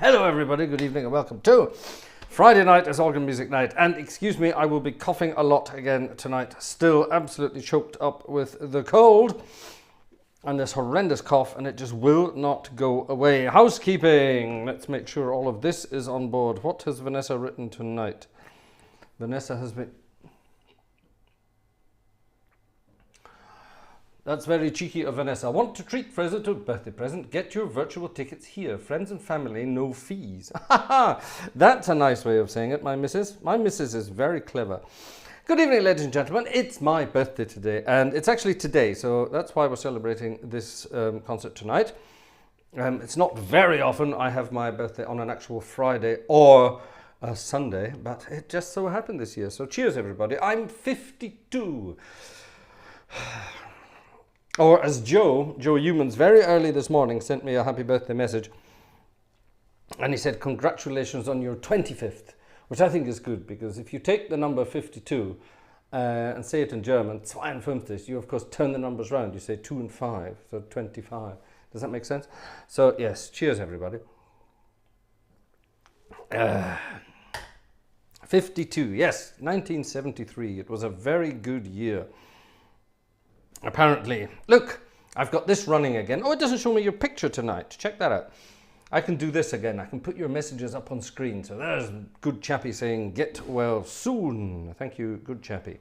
Hello everybody, good evening and welcome to Friday night is organ music night. And excuse me, I will be coughing a lot again tonight. Still absolutely choked up with the cold and this horrendous cough, and it just will not go away. Housekeeping. Let's make sure all of this is on board. What has Vanessa written tonight? Vanessa has been... That's very cheeky of Vanessa. I want to treat Fraser to a birthday present. Get your virtual tickets here. Friends and family, no fees. That's a nice way of saying it, my missus. My missus is very clever. Good evening, ladies and gentlemen. It's my birthday today, and it's actually today, so that's why we're celebrating this concert tonight. It's not very often I have my birthday on an actual Friday or a Sunday, but it just so happened this year. So cheers, everybody. I'm 52. Or as Joe Humans very early this morning sent me a happy birthday message, and he said, congratulations on your 25th, which I think is good, because if you take the number 52 and say it in German, 52, you of course turn the numbers round. You say 2 and 5, so 25. Does that make sense? So yes, cheers everybody. 52, yes, 1973. It was a very good year. Apparently. Look, I've got this running again. Oh, it doesn't show me your picture tonight. Check that out. I can do this again. I can put your messages up on screen. So there's Good Chappie saying, get well soon. Thank you, Good Chappie.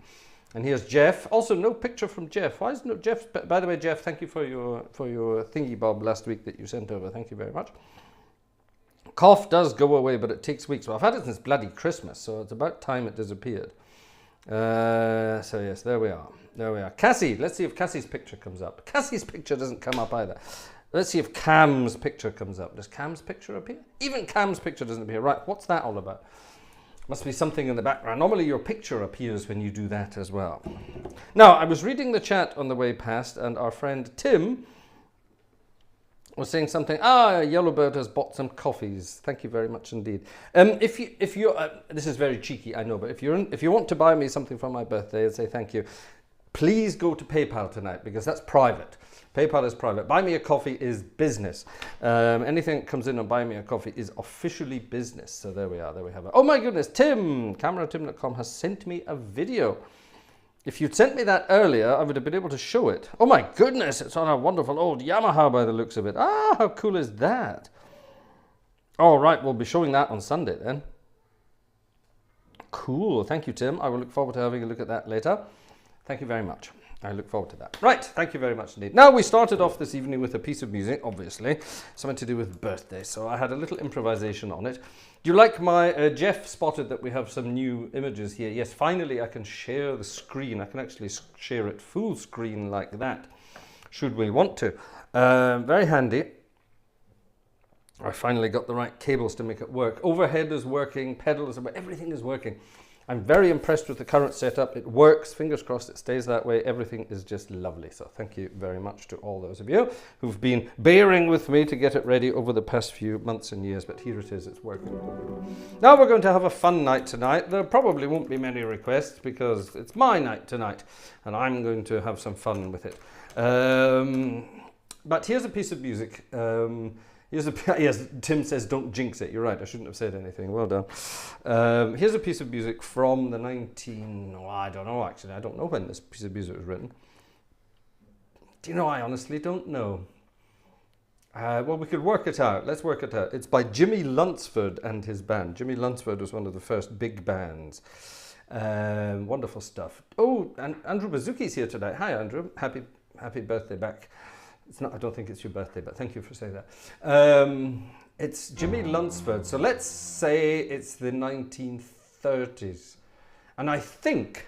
And here's Jeff. Also, no picture from Jeff. Why is no Jeff? By the way, Jeff, thank you for your thingy bob last week that you sent over. Thank you very much. Cough does go away, but it takes weeks. Well, I've had it since bloody Christmas, so it's about time it disappeared. So yes, there we are. There we are. Cassie, let's see if Cassie's picture comes up. Cassie's picture doesn't come up either. Let's see if Cam's picture comes up. Does Cam's picture appear? Even Cam's picture doesn't appear. Right, what's that all about? Must be something in the background. Normally your picture appears when you do that as well. Now, I was reading the chat on the way past, and our friend Tim was saying something. Yellowbird has bought some coffees. Thank you very much indeed. If you this is very cheeky, I know, but if you want to buy me something for my birthday and say thank you, please go to PayPal tonight, because that's private. PayPal is private. Buy me a coffee is business. Anything that comes in and buy me a coffee is officially business. So there we are. There we have it. Oh my goodness, Tim, cameratim.com has sent me a video. If you'd sent me that earlier, I would have been able to show it. Oh my goodness, it's on a wonderful old Yamaha by the looks of it. How cool is that? All right, we'll be showing that on Sunday then. Cool. Thank you, Tim. I will look forward to having a look at that later. Thank you very much. I look forward to that. Right, thank you very much indeed. Now, we started off this evening with a piece of music, obviously, something to do with birthday, so I had a little improvisation on it. Do you like my... Jeff spotted that we have some new images here. Yes, finally I can share the screen. I can actually share it full screen like that, should we want to. Very handy. I finally got the right cables to make it work. Overhead is working, pedals, everything is working. I'm very impressed with the current setup. It works. Fingers crossed it stays that way. Everything is just lovely. So thank you very much to all those of you who've been bearing with me to get it ready over the past few months and years. But here it is. It's working. Now we're going to have a fun night tonight. There probably won't be many requests because it's my night tonight and I'm going to have some fun with it. But here's a piece of music. Yes, Tim says don't jinx it. You're right, I shouldn't have said anything. Well done. Here's a piece of music from the I don't know actually. I don't know when this piece of music was written. Do you know, I honestly don't know. Well, we could work it out. Let's work it out. It's by Jimmy Lunsford and his band. Jimmy Lunsford was one of the first big bands. Wonderful stuff. Oh, and Andrew Bazuki's here today. Hi, Andrew. Happy birthday back. It's not, I don't think it's your birthday, but thank you for saying that. It's Jimmy Lunsford. So let's say it's the 1930s. And I think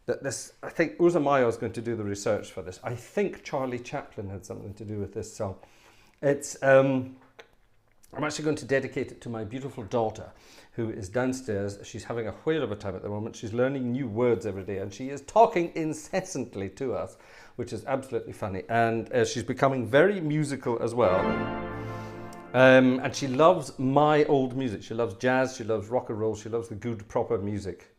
Uza Mayo is going to do the research for this. I think Charlie Chaplin had something to do with this song. It's, I'm actually going to dedicate it to my beautiful daughter, who is downstairs. She's having a whale of a time at the moment. She's learning new words every day, and she is talking incessantly to us, which is absolutely funny. And she's becoming very musical as well. And she loves my old music. She loves jazz, she loves rock and roll, she loves the good, proper music.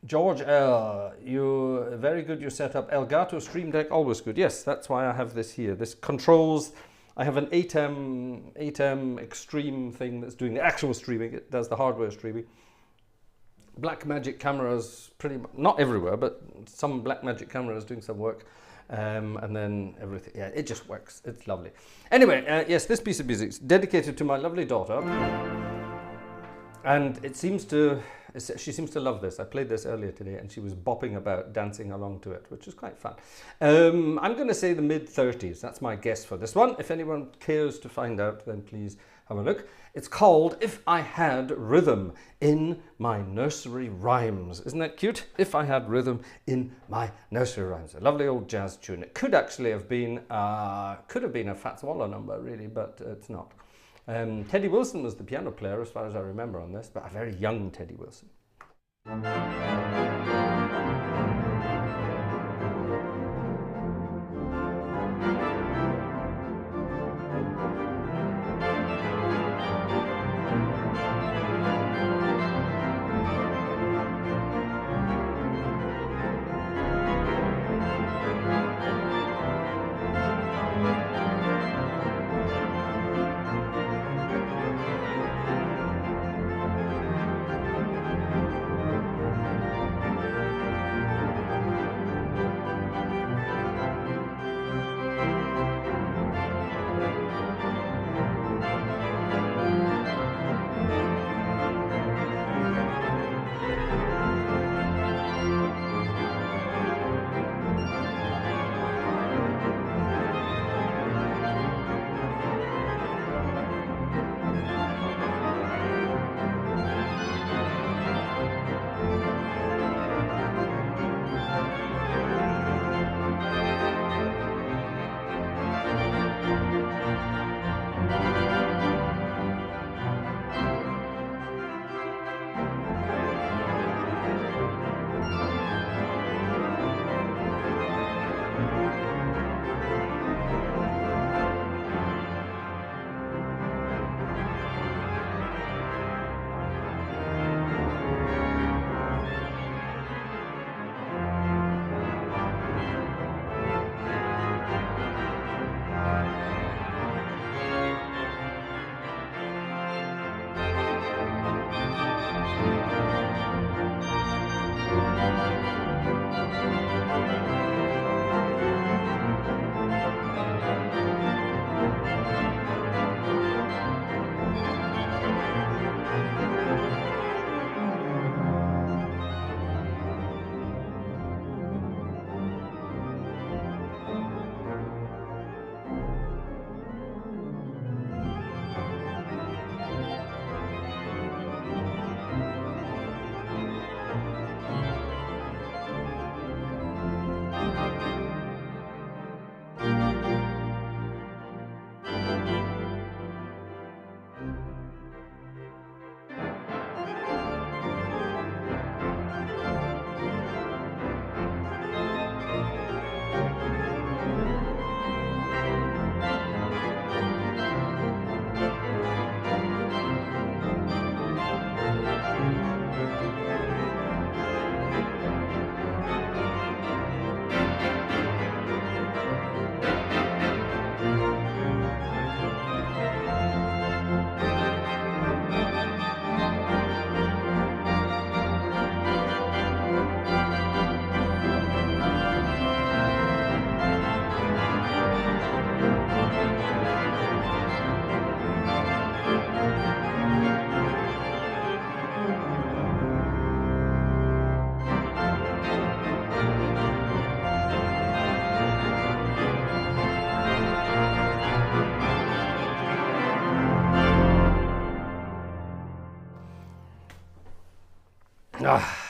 George L, you're very good, your setup. Elgato Stream Deck, always good. Yes, that's why I have this here. This controls I have an 8M Extreme thing that's doing the actual streaming. It does the hardware streaming. Blackmagic cameras, pretty much, not everywhere, but some Blackmagic cameras doing some work. And then everything, yeah, it just works. It's lovely. Anyway, yes, this piece of music is dedicated to my lovely daughter. And it seems to, she seems to love this. I played this earlier today and she was bopping about, dancing along to it, which is quite fun. I'm going to say the mid-30s. That's my guess for this one. If anyone cares to find out, then please have a look. It's called If I Had Rhythm in My Nursery Rhymes. Isn't that cute? If I Had Rhythm in My Nursery Rhymes. A lovely old jazz tune. It could actually have been, a Fats Waller number, really, but it's not. Teddy Wilson was the piano player, as far as I remember on this, but a very young Teddy Wilson.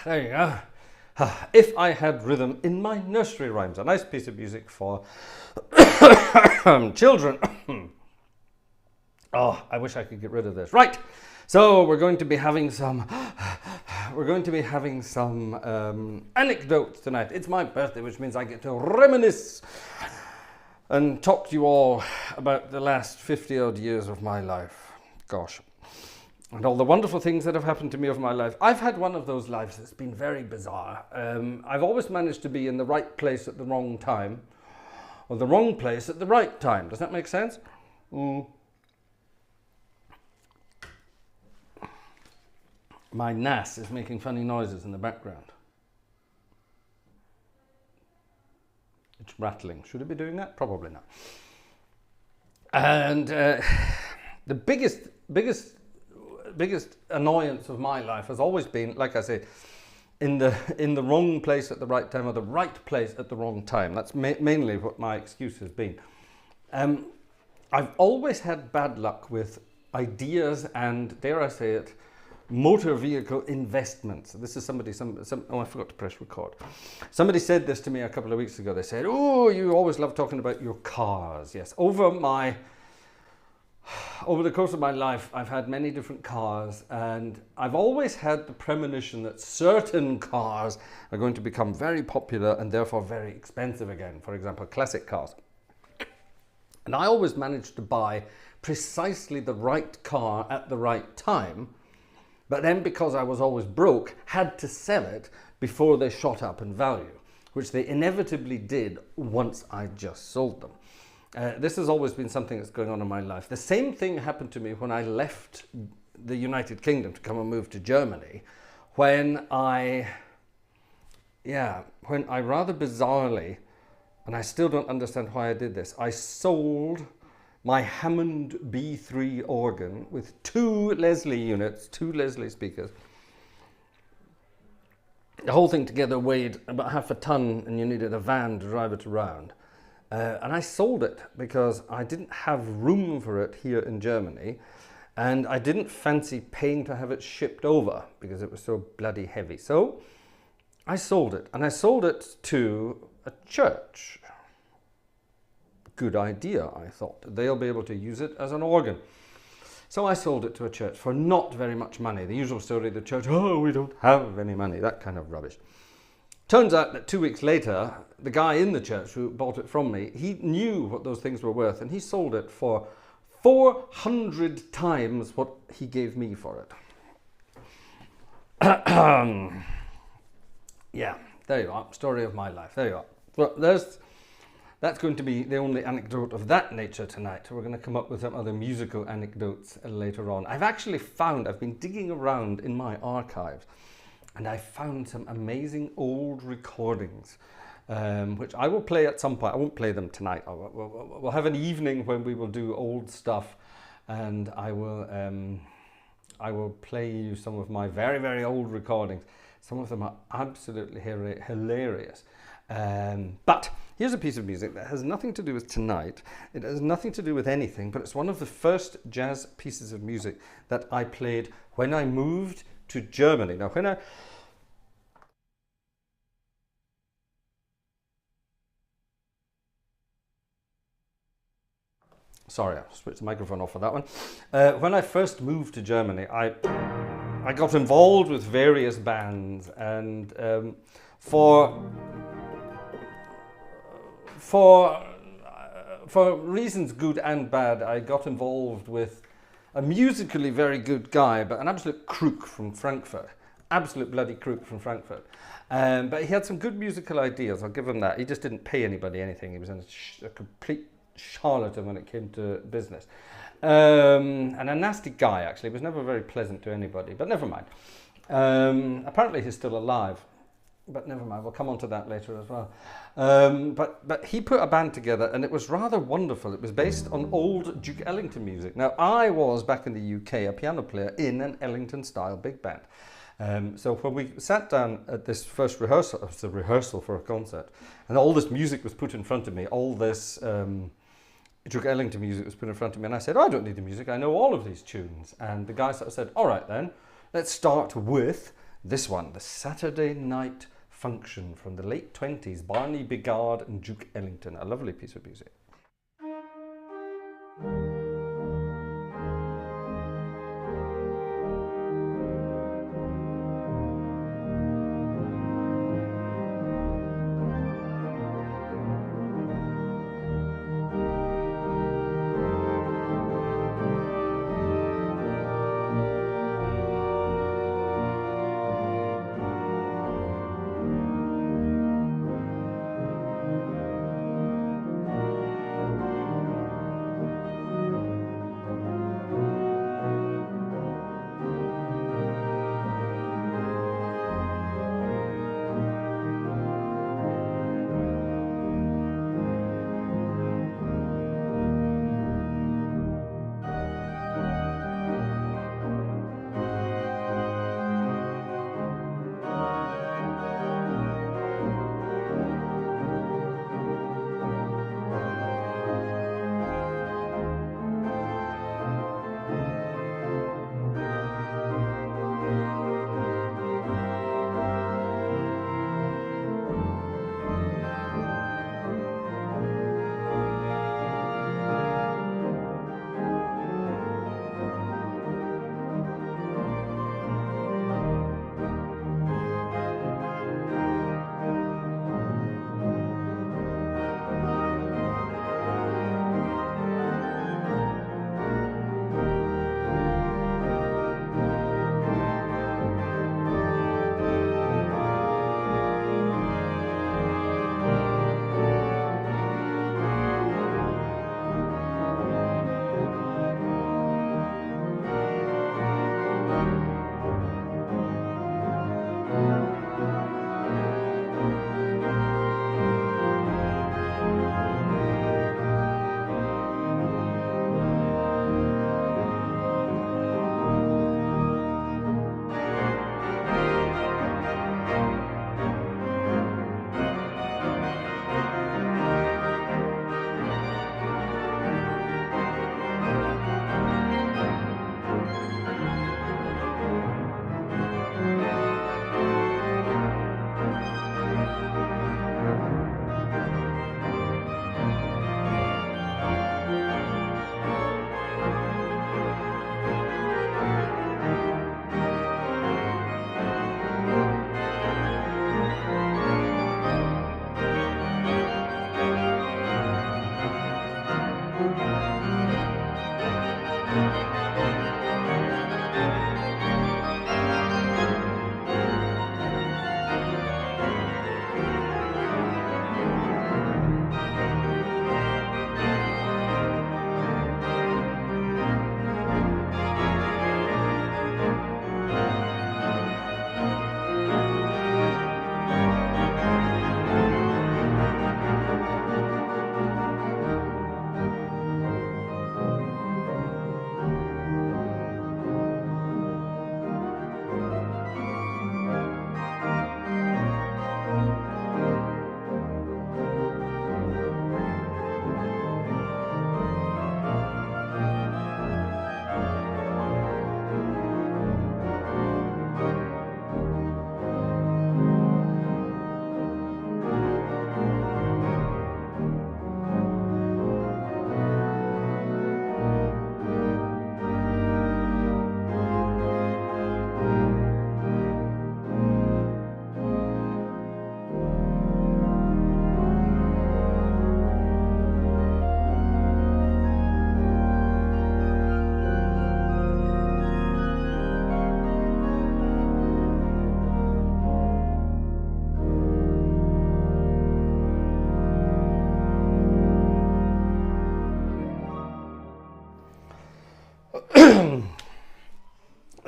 There you go. If I Had Rhythm in My Nursery Rhymes. A nice piece of music for children. Oh, I wish I could get rid of this. Right. So we're going to be having some anecdotes tonight. It's my birthday, which means I get to reminisce and talk to you all about the last 50 odd years of my life. Gosh. And all the wonderful things that have happened to me over my life. I've had one of those lives that's been very bizarre. I've always managed to be in the right place at the wrong time, or the wrong place at the right time. Does that make sense? My NAS is making funny noises in the background. It's rattling. Should it be doing that? Probably not. And the biggest annoyance of my life has always been, like I say, in the wrong place at the right time, or the right place at the wrong time. That's mainly what my excuse has been. I've always had bad luck with ideas and, dare I say it, motor vehicle investments. This is oh, I forgot to press record. Somebody said this to me a couple of weeks ago. They said, oh, you always love talking about your cars. Yes, over the course of my life, I've had many different cars, and I've always had the premonition that certain cars are going to become very popular and therefore very expensive again. For example, classic cars. And I always managed to buy precisely the right car at the right time, but then because I was always broke, had to sell it before they shot up in value, which they inevitably did once I just sold them. This has always been something that's going on in my life. The same thing happened to me when I left the United Kingdom to come and move to Germany, when I rather bizarrely, and I still don't understand why I did this, I sold my Hammond B3 organ with 2 Leslie units, 2 Leslie speakers. The whole thing together weighed about half a ton, and you needed a van to drive it around. And I sold it because I didn't have room for it here in Germany, and I didn't fancy paying to have it shipped over because it was so bloody heavy. So I sold it, and I sold it to a church. Good idea, I thought. They'll be able to use it as an organ. So I sold it to a church for not very much money. The usual story, the church, oh, we don't have any money, that kind of rubbish. Turns out that 2 weeks later, the guy in the church who bought it from me, he knew what those things were worth, and he sold it for 400 times what he gave me for it. Yeah, there you are. Story of my life. There you are. Well, that's going to be the only anecdote of that nature tonight. We're going to come up with some other musical anecdotes later on. I've been digging around in my archives, and I found some amazing old recordings, which I will play at some point. I won't play them tonight. We'll have an evening when we will do old stuff, and I will play you some of my very, very old recordings. Some of them are absolutely hilarious. But here's a piece of music that has nothing to do with tonight. It has nothing to do with anything, but it's one of the first jazz pieces of music that I played when I moved to Germany. Now, Sorry, I switched the microphone off for that one. When I first moved to Germany, I got involved with various bands, and for reasons good and bad, I got involved with a musically very good guy, but an absolute crook from Frankfurt. Absolute bloody crook from Frankfurt. But he had some good musical ideas, I'll give him that. He just didn't pay anybody anything. He was a complete charlatan when it came to business. And a nasty guy, actually. He was never very pleasant to anybody, but never mind. Apparently he's still alive. But never mind, we'll come on to that later as well. But he put a band together, and it was rather wonderful. It was based on old Duke Ellington music. Now, I was, back in the UK, a piano player in an Ellington-style big band. So when we sat down at this first rehearsal, it was a rehearsal for a concert, and all this music was put in front of me, all this Duke Ellington music was put in front of me, and I said, oh, I don't need the music, I know all of these tunes. And the guy sort of said, all right then, let's start with this one, the Saturday Night Function from the late 20s, Barney Bigard and Duke Ellington, a lovely piece of music.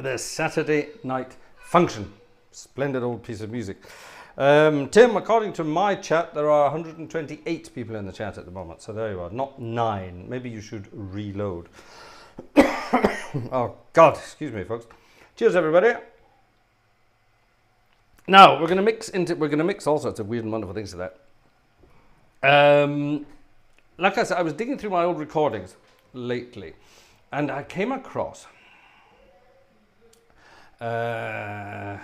the Saturday night function. Splendid old piece of music. Tim, according to my chat, there are 128 people in the chat at the moment. So there you are, not 9. Maybe you should reload. Oh, God, excuse me, folks. Cheers, everybody. Now, we're going to mix all sorts of weird and wonderful things to that. Like I said, I was digging through my old recordings lately, and I came across I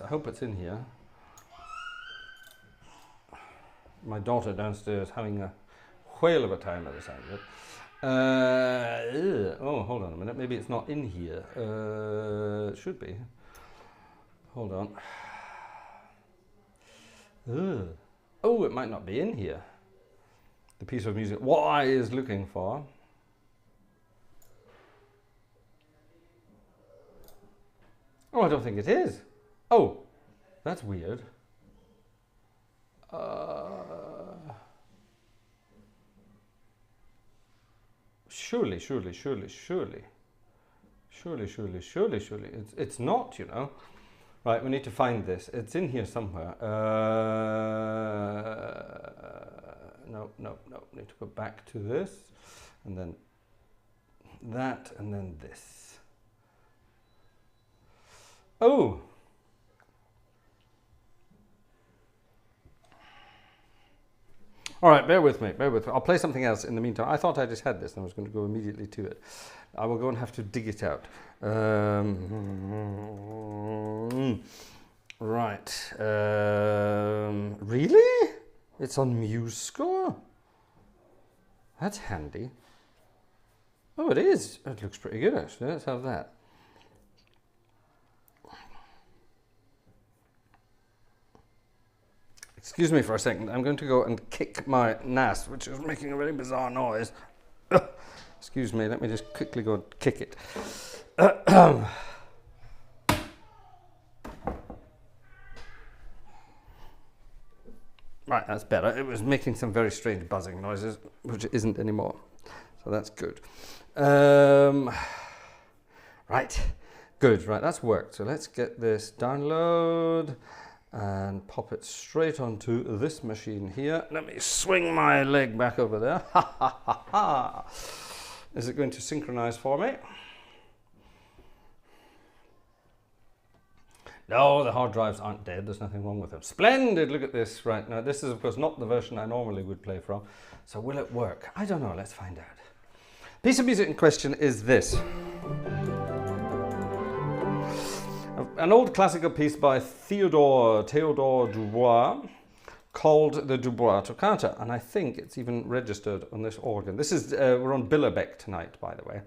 hope it's in here, my daughter downstairs having a whale of a time at the sound of it. Oh, hold on a minute, maybe it's not in here. It should be. Hold on. Oh, it might not be in here. The piece of music what I is looking for. Oh, I don't think it is. Oh, that's weird. Surely. It's not, you know. Right, we need to find this. It's in here somewhere. No. Need to go back to this, and then that, and then this. Oh. All right, bear with me. I'll play something else in the meantime. I thought I just had this and I was going to go immediately to it. I will go and have to dig it out. Right. Really? It's on MuseScore? That's handy. Oh, it is. It looks pretty good, actually. Let's have that. Excuse me for a second. I'm going to go and kick my NAS, which is making a very bizarre noise. Excuse me. Let me just quickly go and kick it. Right, that's better. It was making some very strange buzzing noises, which it isn't anymore. So that's good. Right, good. Right, that's worked. So let's get this download and pop it straight onto this machine here. Let me swing my leg back over there. Ha ha ha ha. Is it going to synchronize for me? No, the hard drives aren't dead. There's nothing wrong with them. Splendid. Look at this. Right, now this is of course not the version I normally would play from. So will it work? I don't know. Let's find out. Piece of music in question is this. An old classical piece by Theodore Dubois called the Dubois Toccata, and I think it's even registered on this organ. This is, we're on Billerbeck tonight, by the way.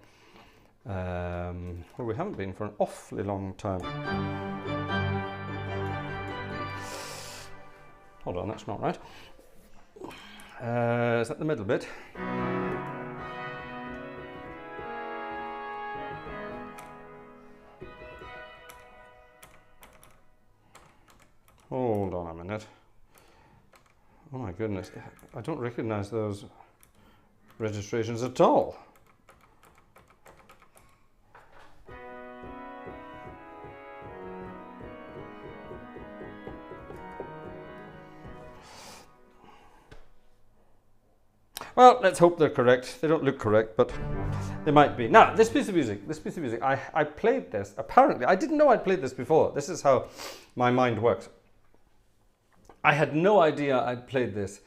Well, we haven't been for an awfully long time. Hold on, that's not right. Is that the middle bit? Hold on a minute. Oh my goodness, I don't recognize those registrations at all. Well, let's hope they're correct. They don't look correct, but they might be. Now, this piece of music, I played this. Apparently, I didn't know I'd played this before. This is how my mind works. I had no idea I'd played this.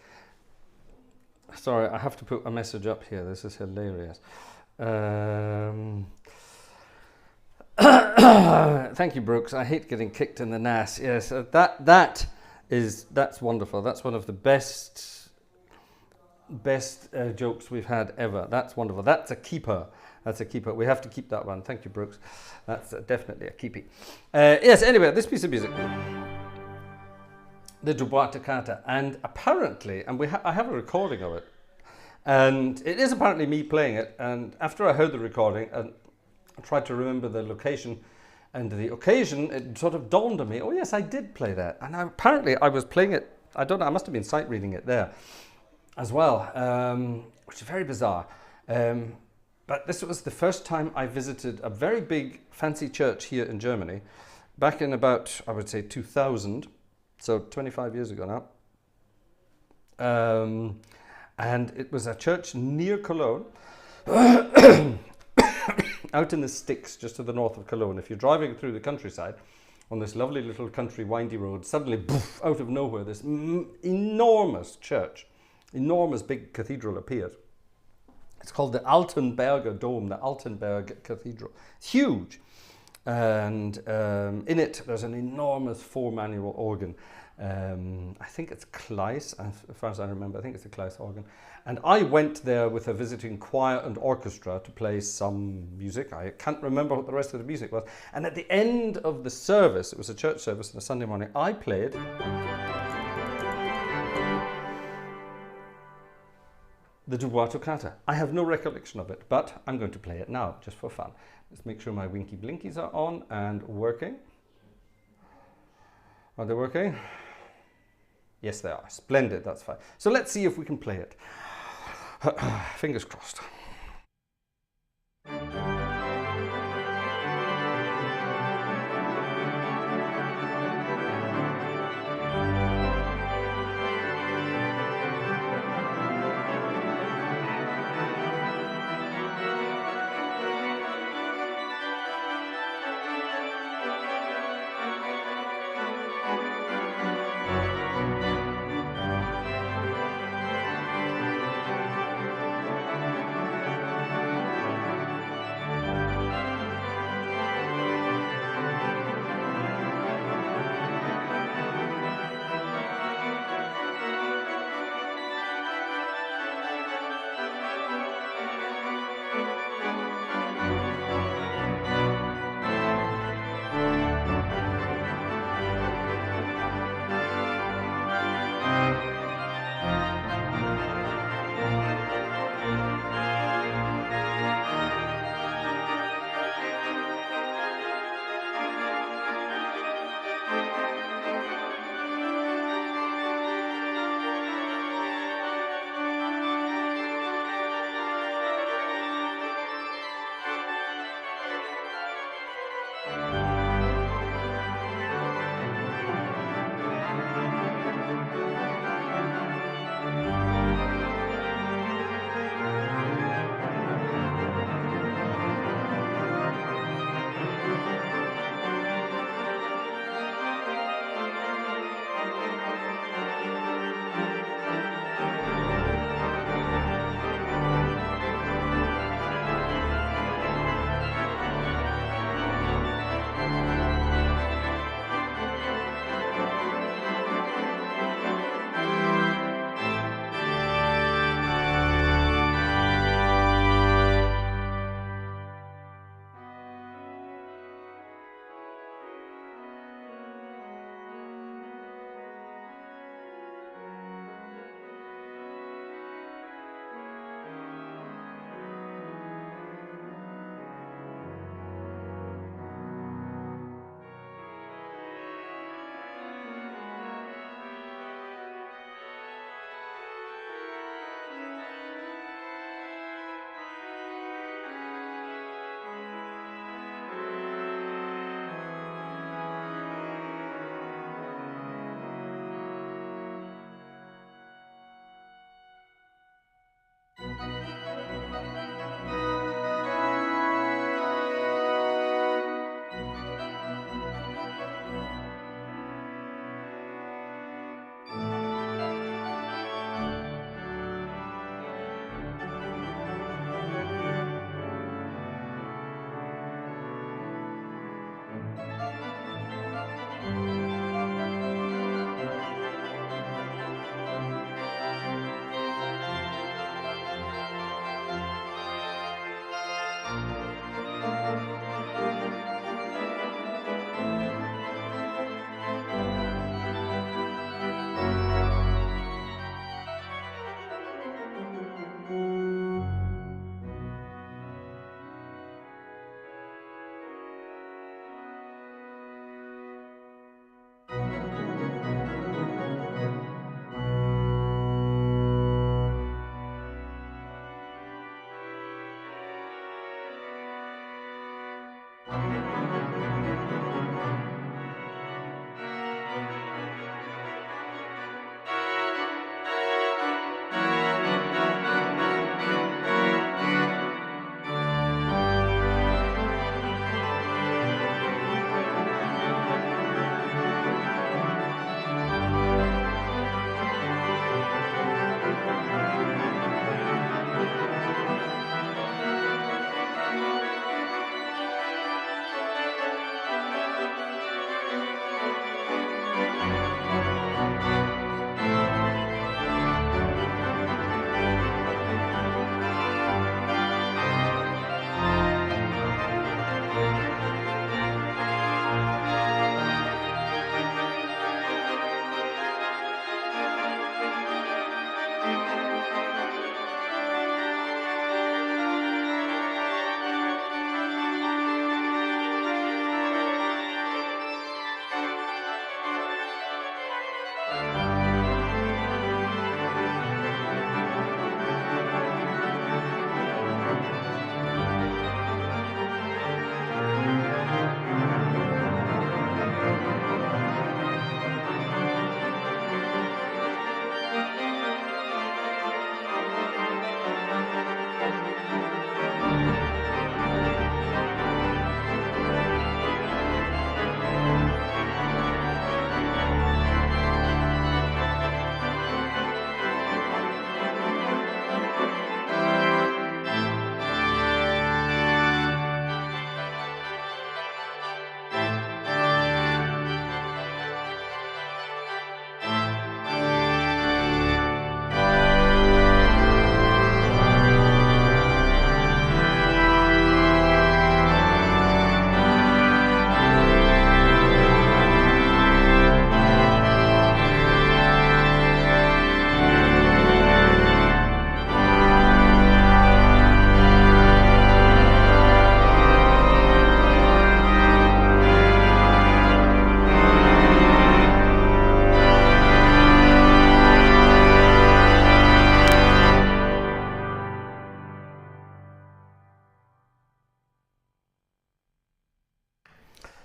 Sorry, I have to put a message up here. This is hilarious. Thank you, Brooks. I hate getting kicked in the NAS. Yes, that's wonderful. That's one of the best jokes we've had ever. That's wonderful. That's a keeper. That's a keeper. We have to keep that one. Thank you, Brooks. That's definitely a keepy. Yes. Anyway, this piece of music. The Dubois Toccata, and apparently, and I have a recording of it, and it is apparently me playing it, and after I heard the recording and I tried to remember the location and the occasion, it sort of dawned on me, oh yes, I did play that, and apparently I was playing it, I don't know, I must have been sight reading it there as well, which is very bizarre, but But this was the first time I visited a very big fancy church here in Germany, back in about, I would say, 2000, so 25 years ago now. And it was a church near Cologne, out in the sticks, just to the north of Cologne. If you're driving through the countryside, on this lovely little country windy road, suddenly, poof, out of nowhere, this enormous church, enormous big cathedral appeared. It's called the Altenberger Dome, the Altenberg Cathedral. It's huge. And in it, there's an enormous 4-manual organ. I think it's Kleis, as far as I remember, I think it's a Kleis organ. And I went there with a visiting choir and orchestra to play some music. I can't remember what the rest of the music was. And at the end of the service, it was a church service on a Sunday morning, I played the Dubois Toccata. I have no recollection of it, but I'm going to play it now, just for fun. Let's make sure my winky blinkies are on and working. Are they working? Yes, they are. Splendid, that's fine. So let's see if we can play it. Fingers crossed.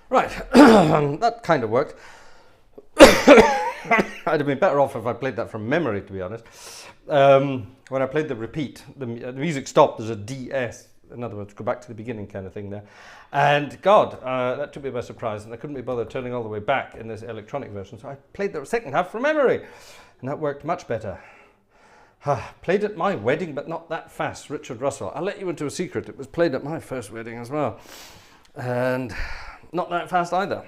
Right, that kind of worked. I'd have been better off if I played that from memory, to be honest. When I played the repeat, the music stopped. There's a DS, in other words, go back to the beginning kind of thing there. And God, that took me by surprise, and I couldn't be bothered turning all the way back in this electronic version. So I played the second half from memory, and that worked much better. Played at my wedding, but not that fast. Richard Russell. I'll let you into a secret. It was played at my first wedding as well, and not that fast either.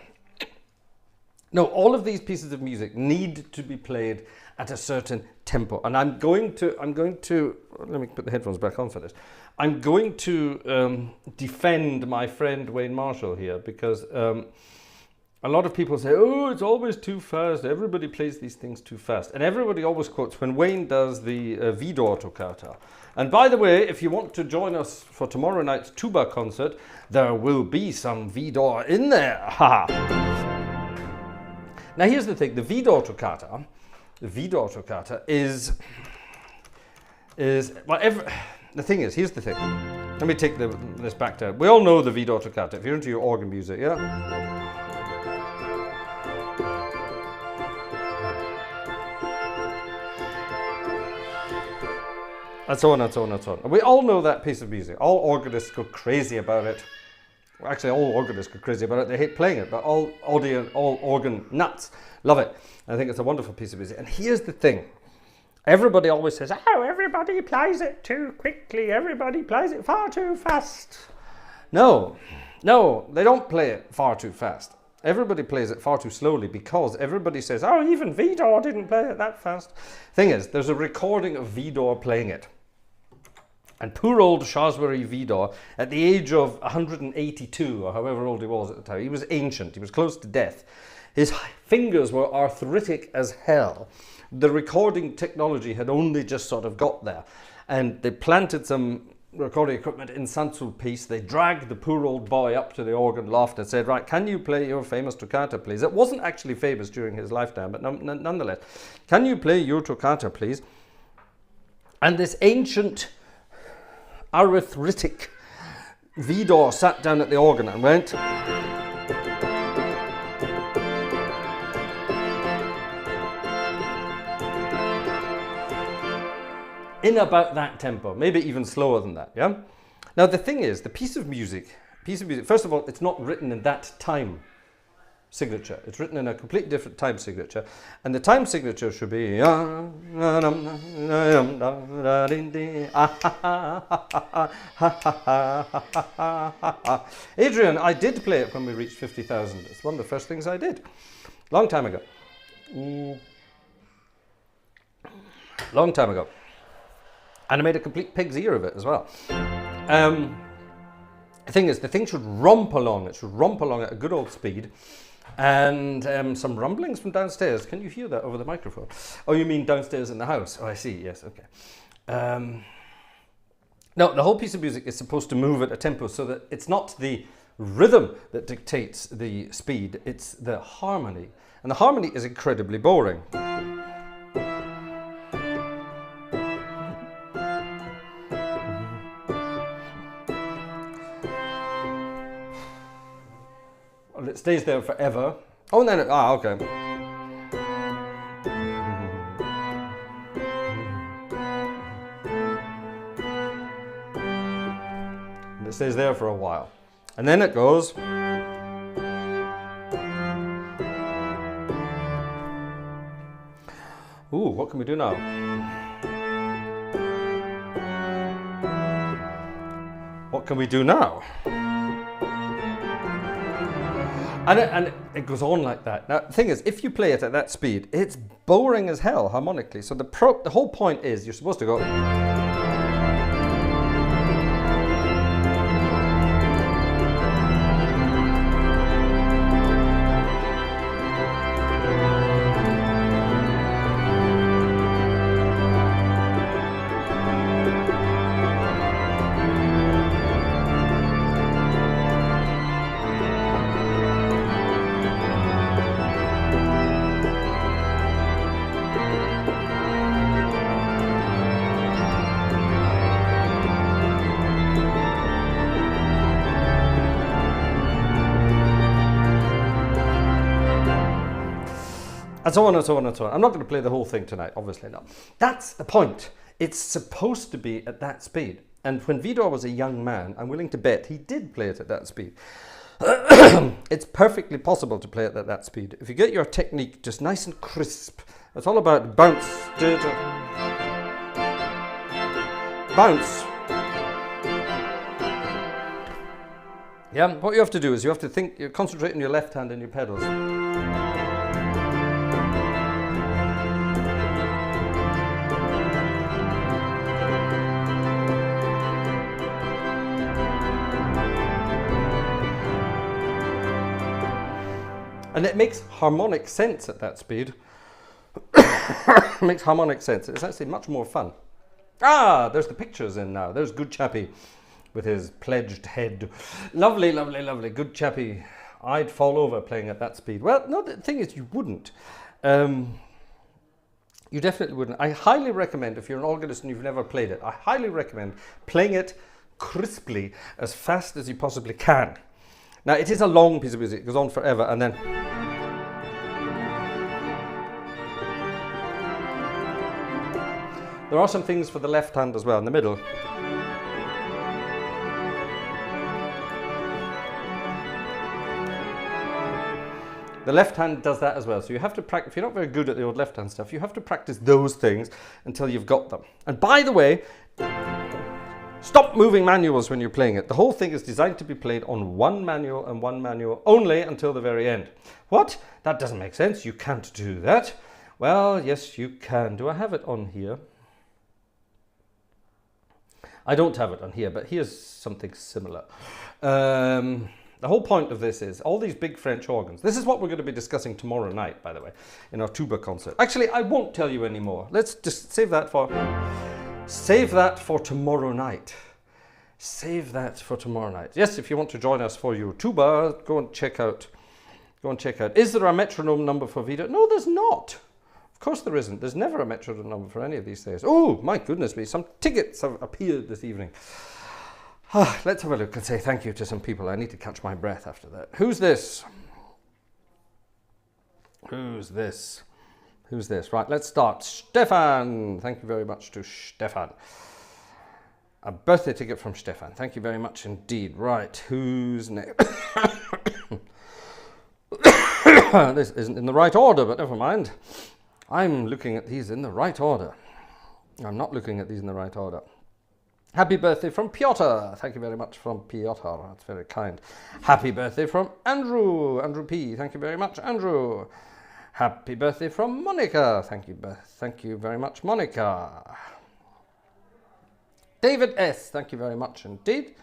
No, all of these pieces of music need to be played at a certain tempo, and I'm going to. Let me put the headphones back on for this. I'm going to defend my friend Wayne Marshall here, because a lot of people say, oh, it's always too fast. Everybody plays these things too fast. And everybody always quotes when Wayne does the Widor toccata. And by the way, if you want to join us for tomorrow night's tuba concert, there will be some Widor in there. Ha! Now here's the thing, the Widor toccata is well, the thing is, here's the thing. Let me take this back down. We all know the Widor toccata. If you're into your organ music, yeah? And so on and so on and so on. We all know that piece of music. All organists go crazy about it. Well, actually, all organists go crazy about it. They hate playing it, but all organ nuts love it. And I think it's a wonderful piece of music. And here's the thing. Everybody always says, oh, everybody plays it too quickly. Everybody plays it far too fast. No, they don't play it far too fast. Everybody plays it far too slowly, because everybody says, oh, even Widor didn't play it that fast. Thing is, there's a recording of Widor playing it. And poor old Shaftesbury Widor, at the age of 182, or however old he was at the time, he was ancient, he was close to death. His fingers were arthritic as hell. The recording technology had only just sort of got there. And they planted some recording equipment in Saint-Sulpice. They dragged the poor old boy up to the organ loft and said, right, can you play your famous toccata, please? It wasn't actually famous during his lifetime, but nonetheless, can you play your toccata, please? And this ancient arthritic Widor sat down at the organ and went, in about that tempo, maybe even slower than that, yeah? Now the thing is, the piece of music, first of all, it's not written in that time signature. It's written in a completely different time signature, and the time signature should be Adrian, I did play it when we reached 50,000. It's one of the first things I did. Long time ago. Long time ago. And I made a complete pig's ear of it as well. The thing is, the thing should romp along. It should romp along at a good old speed. And some rumblings from downstairs. Can you hear that over the microphone? Oh, you mean downstairs in the house? Oh, I see. Yes, okay. No, the whole piece of music is supposed to move at a tempo so that it's not the rhythm that dictates the speed. It's the harmony. And the harmony is incredibly boring. It stays there forever. Oh, and then okay. And it stays there for a while. And then it goes. Ooh, what can we do now? What can we do now? And it goes on like that. Now, the thing is, if you play it at that speed, it's boring as hell harmonically. So the whole point is you're supposed to go. And so on and so on and so on. I'm not going to play the whole thing tonight, obviously not. That's the point. It's supposed to be at that speed. And when Vidor was a young man, I'm willing to bet he did play it at that speed. It's perfectly possible to play it at that speed. If you get your technique just nice and crisp, it's all about bounce. Bounce. Yeah, what you have to do is you have to think, you concentrate on your left hand and your pedals. And it makes harmonic sense at that speed. It makes harmonic sense. It's actually much more fun. Ah, there's the pictures in now. There's Good Chappie with his pledged head. Lovely, lovely, lovely. Good Chappie. I'd fall over playing at that speed. Well, no, the thing is, you wouldn't. You definitely wouldn't. I highly recommend, if you're an organist and you've never played it, I highly recommend playing it crisply as fast as you possibly can. Now, it is a long piece of music. It goes on forever, and then... There are some things for the left hand as well, in the middle. The left hand does that as well, so you have to practice. If you're not very good at the old left hand stuff, you have to practice those things until you've got them. And by the way, stop moving manuals when you're playing it. The whole thing is designed to be played on one manual and one manual only until the very end. What? That doesn't make sense. You can't do that. Well, yes, you can. Do I have it on here? I don't have it on here, but here's something similar. The whole point of this is all these big French organs. This is what we're going to be discussing tomorrow night, by the way, in our tuba concert. Actually, I won't tell you anymore. Let's just save that for tomorrow night. Save that for tomorrow night. Yes, if you want to join us for your tuba, go and check out. Is there a metronome number for Vida? No, there's not. Of course there isn't. There's never a metronome number for any of these things. Oh, my goodness me. Some tickets have appeared this evening. Let's have a look and say thank you to some people. I need to catch my breath after that. Who's this? Who's this? Right, let's start. Stefan. Thank you very much to Stefan. A birthday ticket from Stefan. Thank you very much indeed. Right, who's next? This isn't in the right order, but never mind. I'm looking at these in the right order. I'm not looking at these in the right order. Happy birthday from Piotr. Thank you very much from Piotr. That's very kind. Happy birthday from Andrew. Andrew P. Thank you very much, Andrew. Happy birthday from Monica. Thank you very much, Monica. David S. Thank you very much indeed.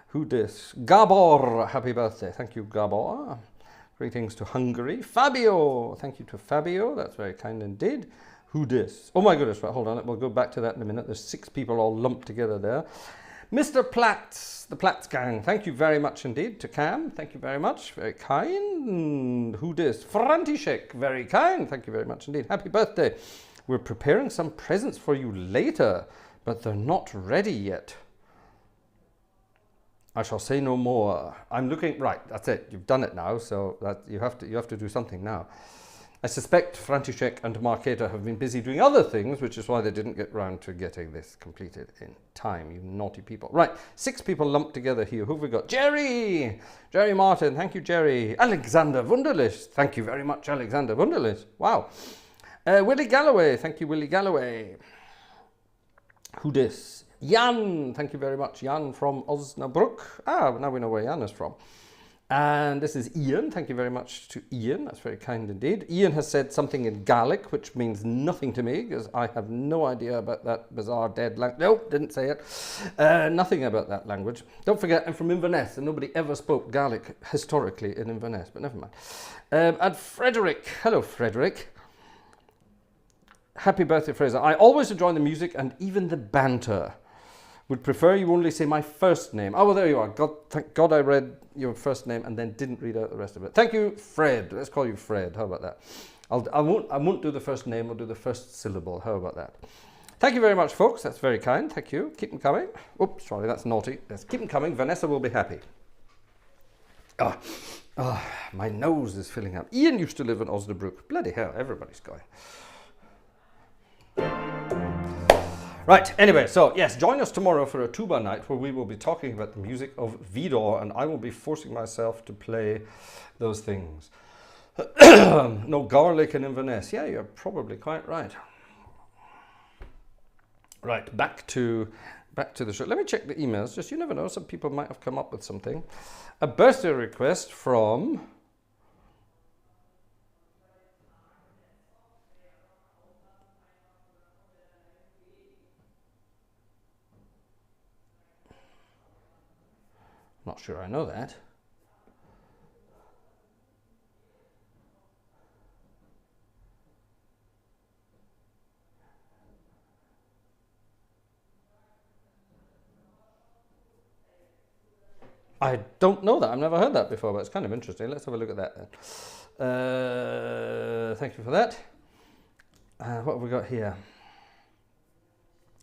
Who this? Gabor. Happy birthday. Thank you, Gabor. Greetings to Hungary. Fabio. Thank you to Fabio. That's very kind indeed. Who this? Oh my goodness, right, hold on. We'll go back to that in a minute. There's 6 people all lumped together there. Mr. Platts, the Platts gang. Thank you very much indeed to Cam. Thank you very much. Very kind. Who this? František. Very kind. Thank you very much indeed. Happy birthday. We're preparing some presents for you later, but they're not ready yet. I shall say no more. I'm looking, right, that's it. You've done it now, so that you have to do something now. I suspect František and Marketa have been busy doing other things, which is why they didn't get round to getting this completed in time, you naughty people. Right, 6 people lumped together here. Who have we got? Jerry! Jerry Martin, thank you, Jerry. Alexander Wunderlich, thank you very much, Alexander Wunderlich. Wow. Willie Galloway, thank you, Willie Galloway. Who this? Jan, thank you very much, Jan from Osnabrück. Ah, now we know where Jan is from. And this is Ian. Thank you very much to Ian. That's very kind indeed. Ian has said something in Gaelic, which means nothing to me, because I have no idea about that bizarre dead language. No, didn't say it. Nothing about that language. Don't forget, I'm from Inverness, and nobody ever spoke Gaelic historically in Inverness, but never mind. And Frederick. Hello, Frederick. Happy birthday, Fraser. I always enjoy the music and even the banter. Would prefer you only say my first name. Oh, well, there you are. Thank God I read your first name and then didn't read out the rest of it. Thank you, Fred. Let's call you Fred. How about that? I won't do the first name. I'll do the first syllable. How about that? Thank you very much, folks. That's very kind. Thank you. Keep them coming. Oops, sorry, that's naughty. Let's keep them coming. Vanessa will be happy. Oh, my nose is filling up. Ian used to live in Osnabrück. Bloody hell, everybody's going. Right, anyway, so yes, join us tomorrow for a tuba night where we will be talking about the music of Vidor, and I will be forcing myself to play those things. No garlic in Inverness. Yeah, you're probably quite right. Right, back to the show. Let me check the emails. Just, you never know, some people might have come up with something. A birthday request from... Not sure I know that. I don't know that. I've never heard that before, but it's kind of interesting. Let's have a look at that then. Thank you for that. What have we got here?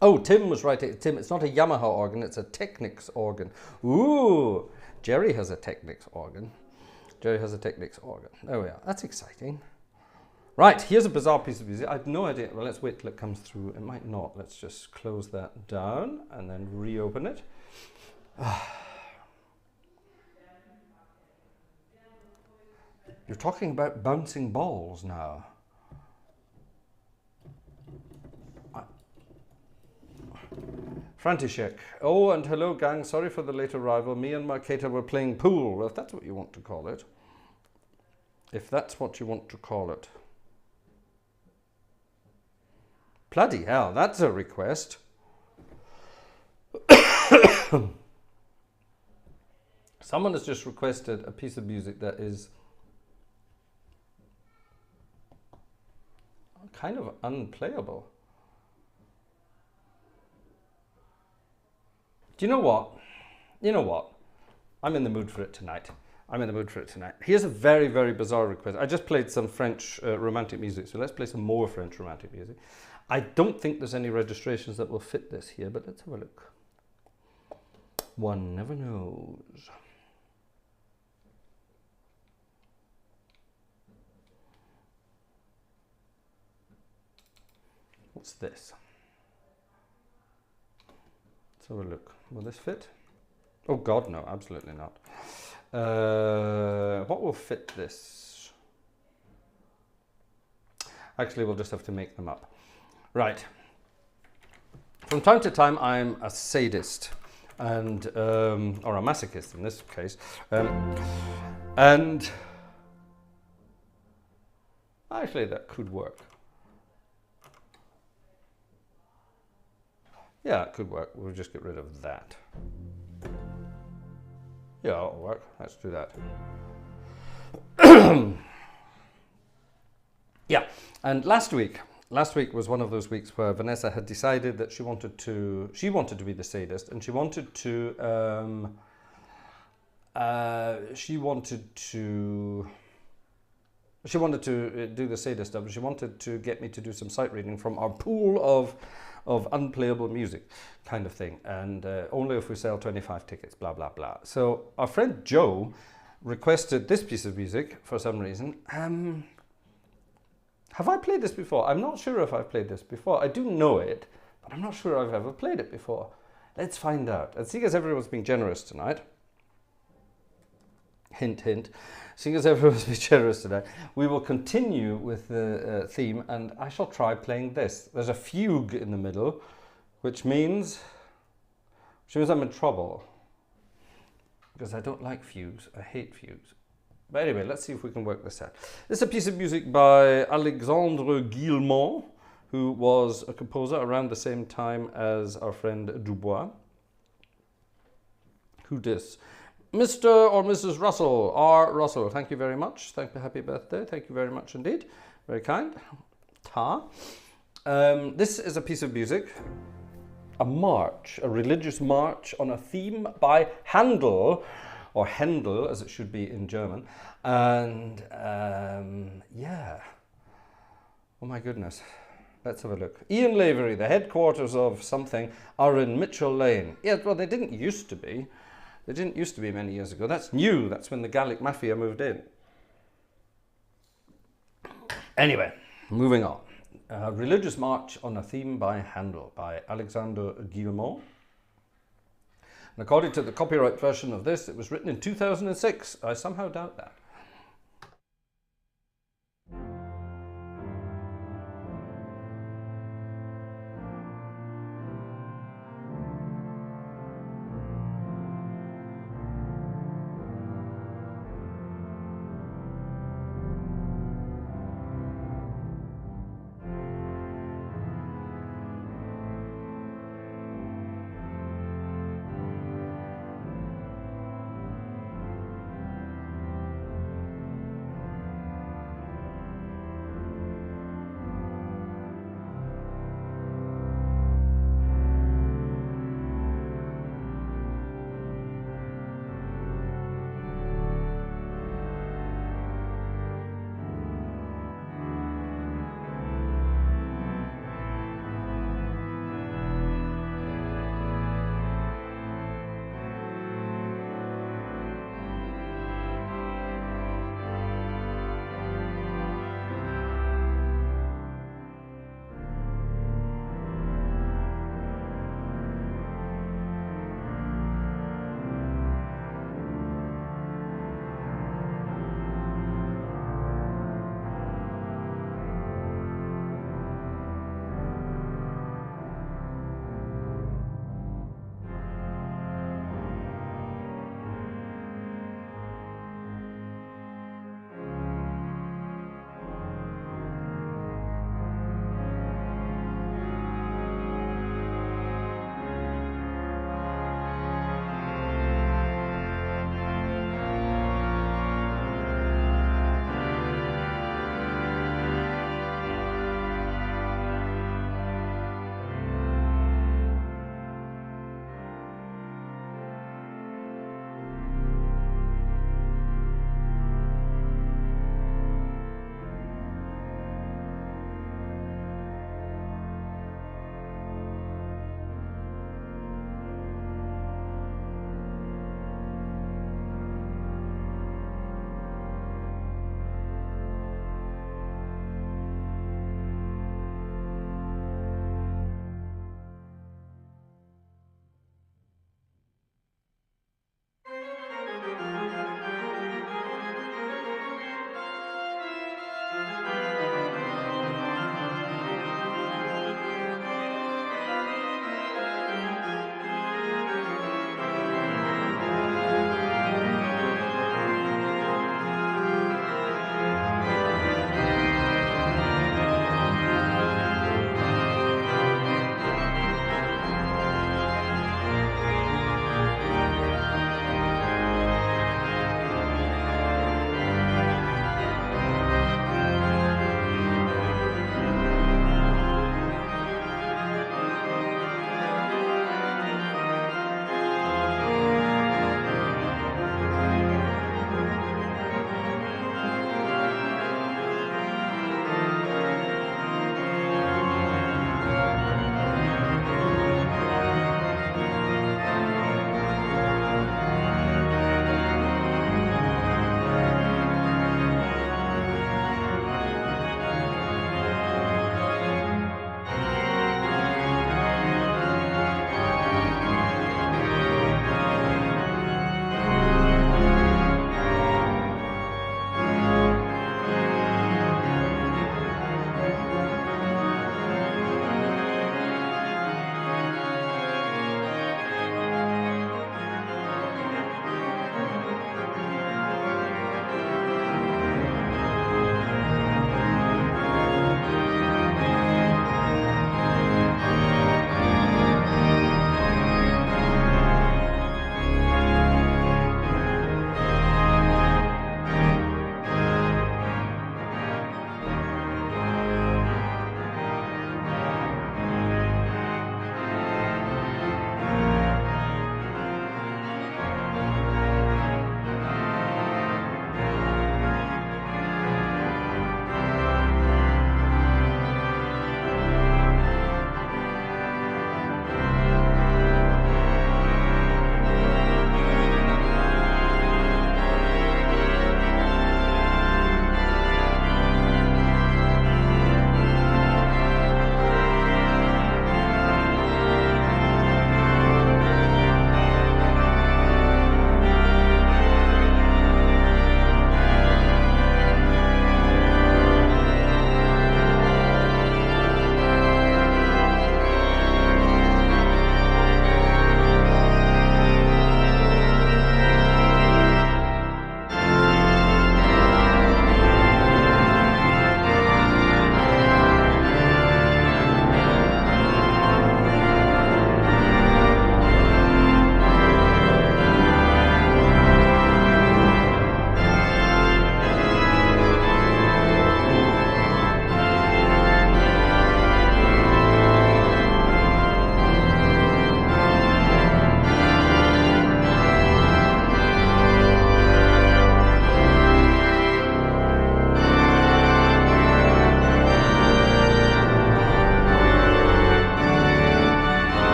Oh, Tim was right. Tim, it's not a Yamaha organ, it's a Technics organ. Ooh, Jerry has a Technics organ. Jerry has a Technics organ. There we are. That's exciting. Right, here's a bizarre piece of music. I have no idea. Well, let's wait till it comes through. It might not. Let's just close that down and then reopen it. You're talking about bouncing balls now. František. Oh, and hello, gang. Sorry for the late arrival. Me and Marketa were playing pool. Well, if that's what you want to call it. If that's what you want to call it. Bloody hell, that's a request. Someone has just requested a piece of music that is kind of unplayable. Do you know what? You know what? I'm in the mood for it tonight. I'm in the mood for it tonight. Here's a very, very bizarre request. I just played some French romantic music, so let's play some more French romantic music. I don't think there's any registrations that will fit this here, but let's have a look. One never knows. What's this? Let's have a look. Will this fit? Oh God, no, absolutely not. What will fit this? Actually, we'll just have to make them up. Right. From time to time, I'm a sadist, and or a masochist in this case, and actually that could work. Yeah, it could work. We'll just get rid of that. Yeah, it'll work. Let's do that. Yeah, and last week was one of those weeks where Vanessa had decided that she wanted to be the sadist, and she wanted to do the sadist stuff. She wanted to get me to do some sight reading from our pool of unplayable music kind of thing, and only if we sell 25 tickets, blah blah blah. So our friend Joe requested this piece of music for some reason. Have I played this before? I'm not sure if I've played this before. I do know it, but I'm not sure I've ever played it before. Let's find out. And seeing as everyone's being generous tonight, hint hint, seeing as everyone's being generous tonight, we will continue with the theme, and I shall try playing this. There's a fugue in the middle, which means I'm in trouble, because I don't like fugues. I hate fugues. But anyway, let's see if we can work this out. This is a piece of music by Alexandre Guillemot, who was a composer around the same time as our friend Dubois. Who dis? Mr. or Mrs. Russell, R. Russell, thank you very much. Happy birthday. Thank you very much indeed. Very kind. Ta. This is a piece of music, a march, a religious march on a theme by Handel, or Händel as it should be in German. And yeah. Oh my goodness. Let's have a look. Ian Lavery, the headquarters of something, are in Mitchell Lane. Yeah, well, they didn't used to be. There didn't used to be many years ago. That's new. That's when the Gallic Mafia moved in. Anyway, moving on. Religious March on a Theme by Handel by Alexander Guillemot. And according to the copyright version of this, it was written in 2006. I somehow doubt that.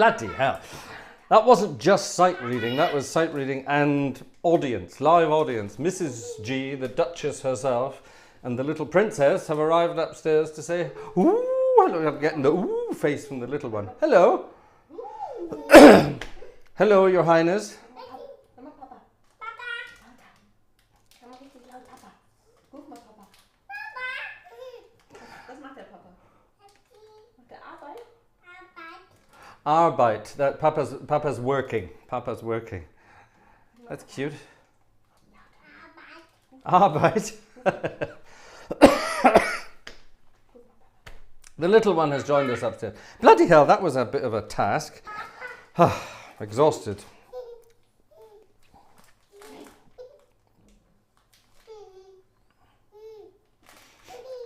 Bloody hell. That wasn't just sight reading, that was sight reading and audience, live audience. Mrs. G, the Duchess herself, and the little princess have arrived upstairs to say, ooh, I'm getting the ooh face from the little one. Hello. Hello, Your Highness. Arbeit. That Papa's working. Papa's working. That's cute. Arbeit. The little one has joined us upstairs. Bloody hell, that was a bit of a task. Exhausted.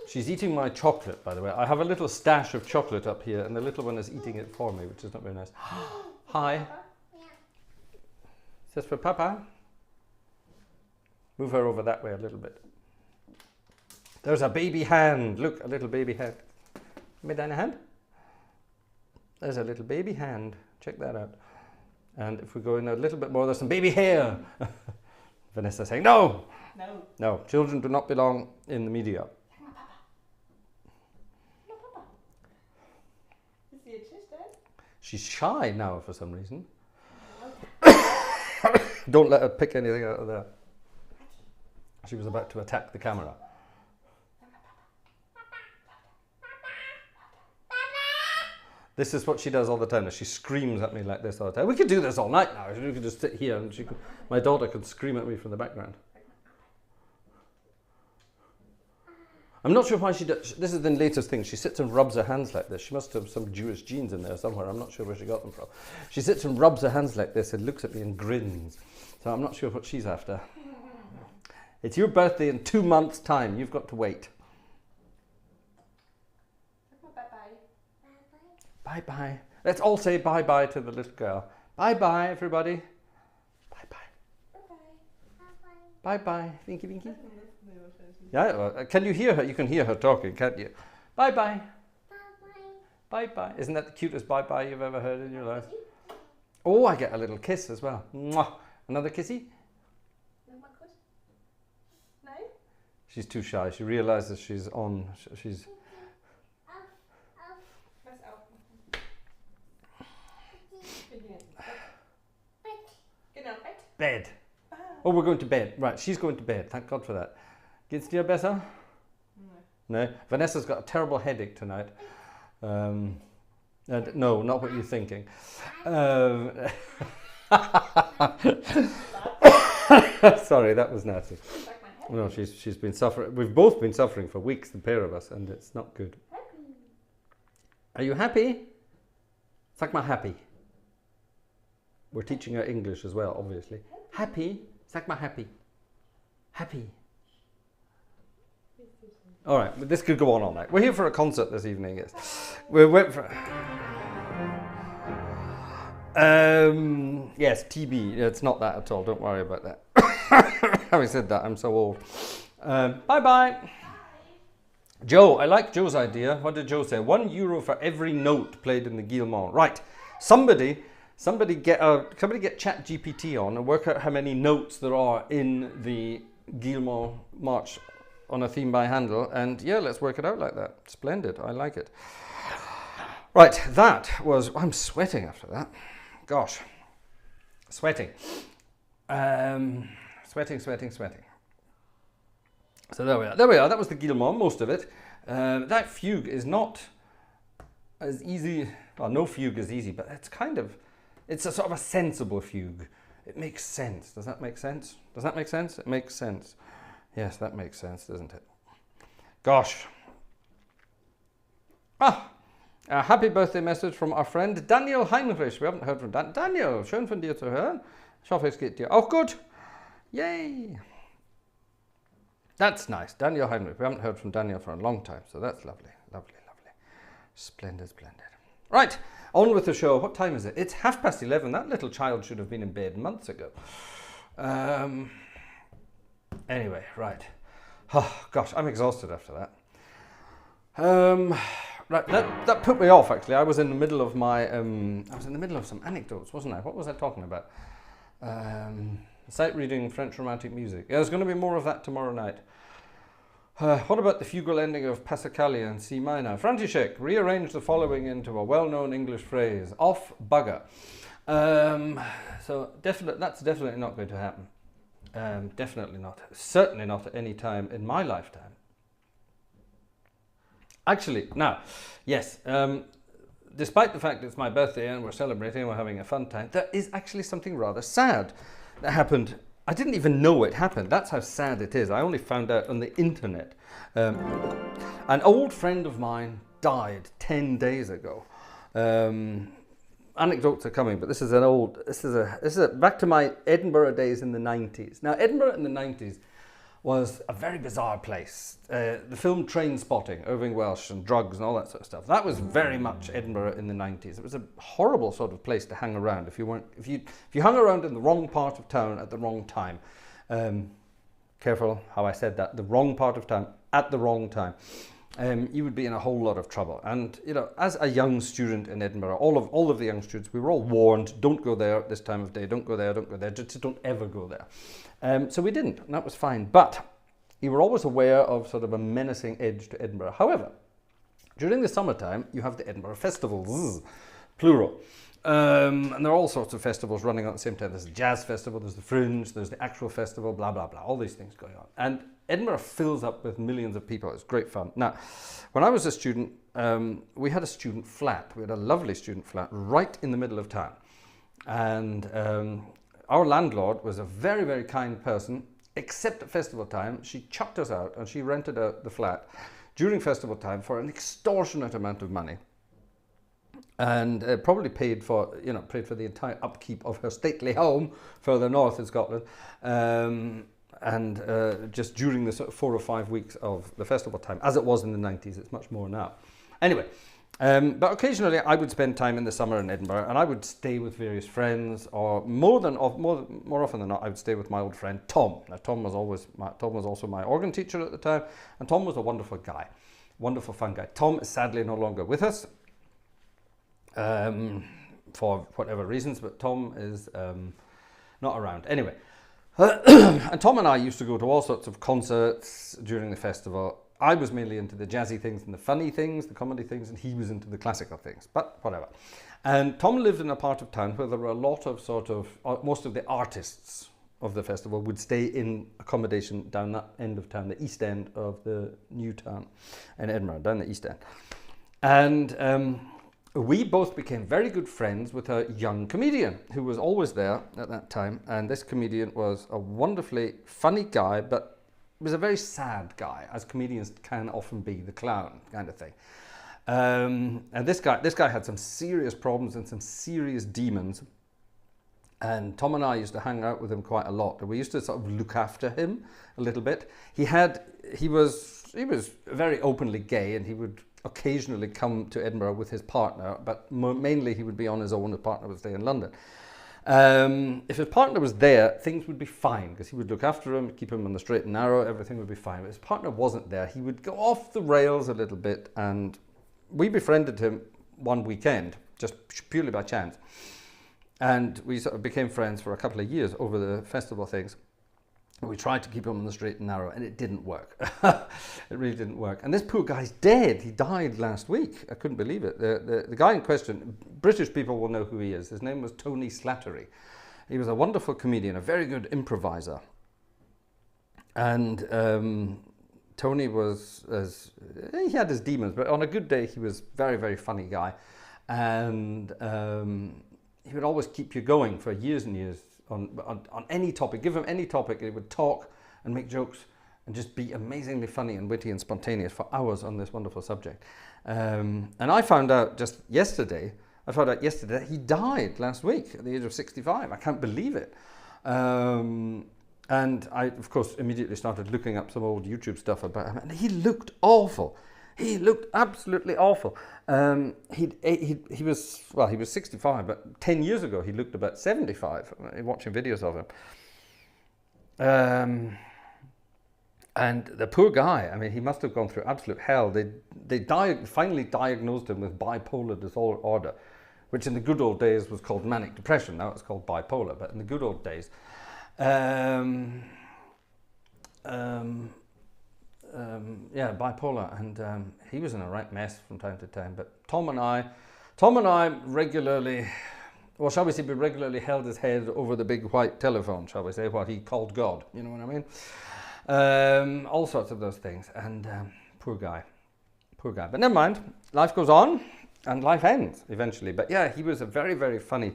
She's eating my chocolate, by the way. I have a little stash of chocolate up here, and the little one is eating it for me, which is not very nice. Hi. Yeah. Is this for Papa? Move her over that way a little bit. There's a baby hand. Look, a little baby hand. Give me down a hand. There's a little baby hand. Check that out. And if we go in a little bit more, there's some baby hair. Vanessa saying, no! No. No, children do not belong in the media. She's shy now for some reason. Don't let her pick anything out of there. She was about to attack the camera. This is what she does all the time. She screams at me like this all the time. We could do this all night now. We could just sit here and my daughter could scream at me from the background. I'm not sure why she does. This is the latest thing. She sits and rubs her hands like this. She must have some Jewish genes in there somewhere. I'm not sure where she got them from. She sits and rubs her hands like this and looks at me and grins. So I'm not sure what she's after. It's your birthday in 2 months' time. You've got to wait. Bye-bye. Bye-bye. Let's all say bye-bye to the little girl. Bye-bye, everybody. Bye-bye. Bye-bye. Bye-bye. Vinky, Vinky. Yeah, well, can you hear her? You can hear her talking, can't you? Bye-bye. Bye-bye. Bye-bye. Isn't that the cutest bye-bye you've ever heard in your life? Oh, I get a little kiss as well. Mwah. Another kissy? No? She's too shy. She realizes she's on. She's... Bed. Oh, we're going to bed. Right, she's going to bed. Thank God for that. Geht's dir besser? No. Vanessa's got a terrible headache tonight. And no, not what you're thinking. Sorry, that was nasty. No, she's been suffering. We've both been suffering for weeks, the pair of us, and it's not good. Are you happy? Sag mal happy. We're teaching her English as well, obviously. Happy? Sag mal happy. Happy. All right, but this could go on all night. We're here for a concert this evening. Yes, we went for. Yes, TB. It's not that at all. Don't worry about that. Having said that, I'm so old. Bye bye. Joe, I like Joe's idea. What did Joe say? €1 for every note played in the Guillemot. Right. Somebody get ChatGPT on and work out how many notes there are in the Guillemot March on a theme by Handel, and yeah, let's work it out like that. Splendid, I like it. Right, that was, I'm sweating after that. Gosh, sweating. Sweating. So there we are, that was the Guillemot, most of it. That fugue is not as easy, well, no fugue is easy, but it's a sort of a sensible fugue. It makes sense. Does that make sense? Does that make sense? It makes sense. Yes, that makes sense, doesn't it? Gosh. A happy birthday message from our friend Daniel Heinrich. We haven't heard from Daniel. Schön von dir zu hören. Ich hoffe, es geht dir auch gut. Yay. That's nice. Daniel Heinrich. We haven't heard from Daniel for a long time, so that's lovely. Lovely. Splendid. Right, on with the show. What time is it? It's 11:30. That little child should have been in bed months ago. Anyway, right. Oh, gosh, I'm exhausted after that. Right, that put me off actually. I was in the middle of my I was in the middle of some anecdotes, wasn't I? What was I talking about? Sight reading French romantic music. Yeah, there's going to be more of that tomorrow night. What about the fugal ending of Passacaglia in C minor? František, rearrange the following into a well-known English phrase. Off bugger. So that's definitely not going to happen. Definitely not. Certainly not at any time in my lifetime. Actually, now, yes, despite the fact it's my birthday and we're celebrating, we're having a fun time, there is actually something rather sad that happened. I didn't even know it happened. That's how sad it is. I only found out on the internet. An old friend of mine died 10 days ago. Anecdotes are coming, but this is back to my Edinburgh days in the 90s. Now, Edinburgh in the 90s was a very bizarre place. The film Trainspotting, Irving Welsh and drugs and all that sort of stuff. That was very much Edinburgh in the 90s. It was a horrible sort of place to hang around if you hung around in the wrong part of town at the wrong time. Careful how I said that. The wrong part of town at the wrong time. You would be in a whole lot of trouble. And you know, as a young student in Edinburgh, all of the young students, we were all warned: don't go there at this time of day. Don't go there. Don't go there. Just don't ever go there. So we didn't, and that was fine. But you were always aware of sort of a menacing edge to Edinburgh. However, during the summertime, you have the Edinburgh festivals, plural. And there are all sorts of festivals running at the same time. There's the jazz festival, there's the fringe, there's the actual festival, blah, blah, blah. All these things going on. And Edinburgh fills up with millions of people. It's great fun. Now, when I was a student, we had a student flat. We had a lovely student flat right in the middle of town. And our landlord was a very, very kind person, except at festival time. She chucked us out and she rented out the flat during festival time for an extortionate amount of money. And probably paid for the entire upkeep of her stately home further north in Scotland. Just during the sort of 4 or 5 weeks of the festival time, as it was in the 90s, it's much more now. Anyway, but occasionally I would spend time in the summer in Edinburgh, and I would stay with various friends, or more often than not, I would stay with my old friend Tom. Now, Tom was also my organ teacher at the time, and Tom was a wonderful guy, wonderful fun guy. Tom is sadly no longer with us, for whatever reasons, but Tom is not around. Anyway. And Tom and I used to go to all sorts of concerts during the festival. I was mainly into the jazzy things and the funny things, the comedy things, and he was into the classical things, but whatever. And Tom lived in a part of town where there were a lot of most of the artists of the festival would stay in accommodation down that end of town, the east end of the new town in Edinburgh, down the east end. And we both became very good friends with a young comedian who was always there at that time. And this comedian was a wonderfully funny guy, but was a very sad guy, as comedians can often be, the clown kind of thing. And this guy had some serious problems and some serious demons. And Tom and I used to hang out with him quite a lot. And we used to sort of look after him a little bit. He was very openly gay, and he would occasionally come to Edinburgh with his partner, but mainly he would be on his own. His partner would stay in London. If his partner was there, things would be fine, because he would look after him, keep him on the straight and narrow, everything would be fine. But his partner wasn't there. He would go off the rails a little bit, and we befriended him one weekend, just purely by chance. And we sort of became friends for a couple of years over the festival things. We tried to keep him on the straight and narrow, and it didn't work. It really didn't work. And this poor guy's dead. He died last week. I couldn't believe it. The guy in question, British people will know who he is. His name was Tony Slattery. He was a wonderful comedian, a very good improviser. And Tony he had his demons, but on a good day, he was a very, very funny guy. And he would always keep you going for years and years. On any topic, give him any topic, he would talk and make jokes and just be amazingly funny and witty and spontaneous for hours on this wonderful subject. And I found out yesterday that he died last week at the age of 65. I can't believe it. And I, of course, immediately started looking up some old YouTube stuff about him, and he looked awful. He looked absolutely awful. He was 65, but 10 years ago he looked about 75. Watching videos of him, And the poor guy, I mean, he must have gone through absolute hell. They finally diagnosed him with bipolar disorder, which in the good old days was called manic depression. Now it's called bipolar, but in the good old days, yeah, bipolar, and he was in a right mess from time to time. But Tom and I regularly, well, shall we say, we regularly held his head over the big white telephone, shall we say, what he called God. You know what I mean? All sorts of those things. And poor guy. But never mind. Life goes on, and life ends eventually. But yeah, he was a very, very funny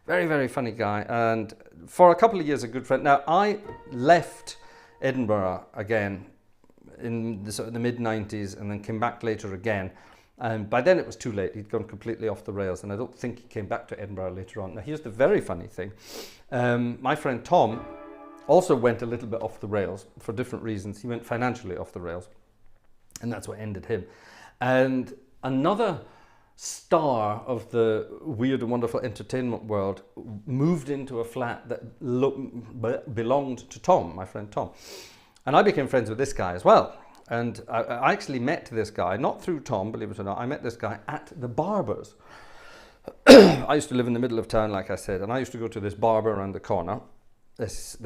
guy. And for a couple of years, a good friend. Now, I left Edinburgh again in the, sort of the mid-90s, and then came back later again. And by then it was too late. He'd gone completely off the rails, and I don't think he came back to Edinburgh later on. Now, here's the very funny thing. My friend Tom also went a little bit off the rails for different reasons. He went financially off the rails, and that's what ended him. And another star of the weird and wonderful entertainment world moved into a flat that belonged to Tom, my friend Tom. And I became friends with this guy as well. And I actually met this guy, not through Tom, believe it or not. I met this guy at the barber's. I used to live in the middle of town, like I said, and I used to go to this barber around the corner. This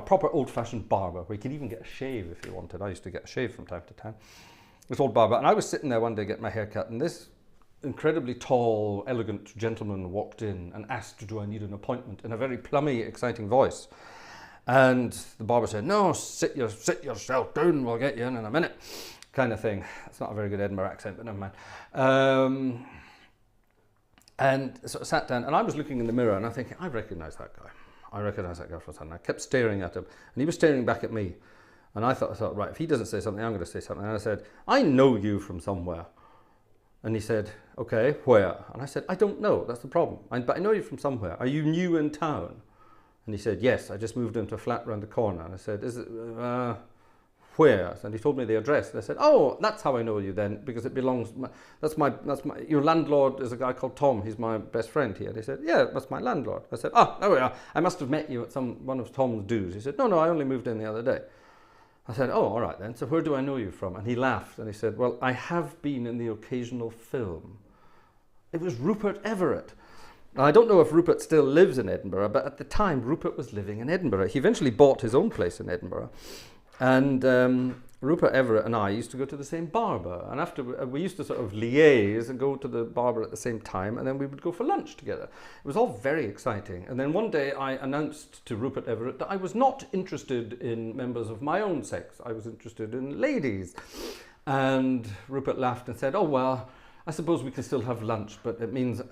proper old-fashioned barber where you could even get a shave if you wanted. I used to get a shave from time to time. This old barber, and I was sitting there one day getting my hair cut, and this incredibly tall, elegant gentleman walked in and asked, do I need an appointment, in a very plummy, exciting voice. And the barber said, no, sit yourself down, we'll get you in a minute, kind of thing. It's not a very good Edinburgh accent, but never mind. And so I sat down, and I was looking in the mirror, and I'm thinking, I recognise that guy. I recognise that guy from something. I kept staring at him, and he was staring back at me. And I thought, right, if he doesn't say something, I'm going to say something. And I said, I know you from somewhere. And he said, okay, where? And I said, I don't know, that's the problem. But I know you from somewhere. Are you new in town? And he said, yes, I just moved into a flat around the corner. And I said, is it, where? And he told me the address. And I said, oh, that's how I know you then, because it belongs, your landlord is a guy called Tom. He's my best friend here. And he said, yeah, that's my landlord. I said, oh, there we are. I must have met you at one of Tom's do's. He said, no, I only moved in the other day. I said, oh, all right then. So where do I know you from? And he laughed and he said, well, I have been in the occasional film. It was Rupert Everett. Now, I don't know if Rupert still lives in Edinburgh, but at the time, Rupert was living in Edinburgh. He eventually bought his own place in Edinburgh. And Rupert Everett and I used to go to the same barber. And after we used to sort of liaise and go to the barber at the same time, and then we would go for lunch together. It was all very exciting. And then one day I announced to Rupert Everett that I was not interested in members of my own sex. I was interested in ladies. And Rupert laughed and said, oh, well, I suppose we can still have lunch, but it means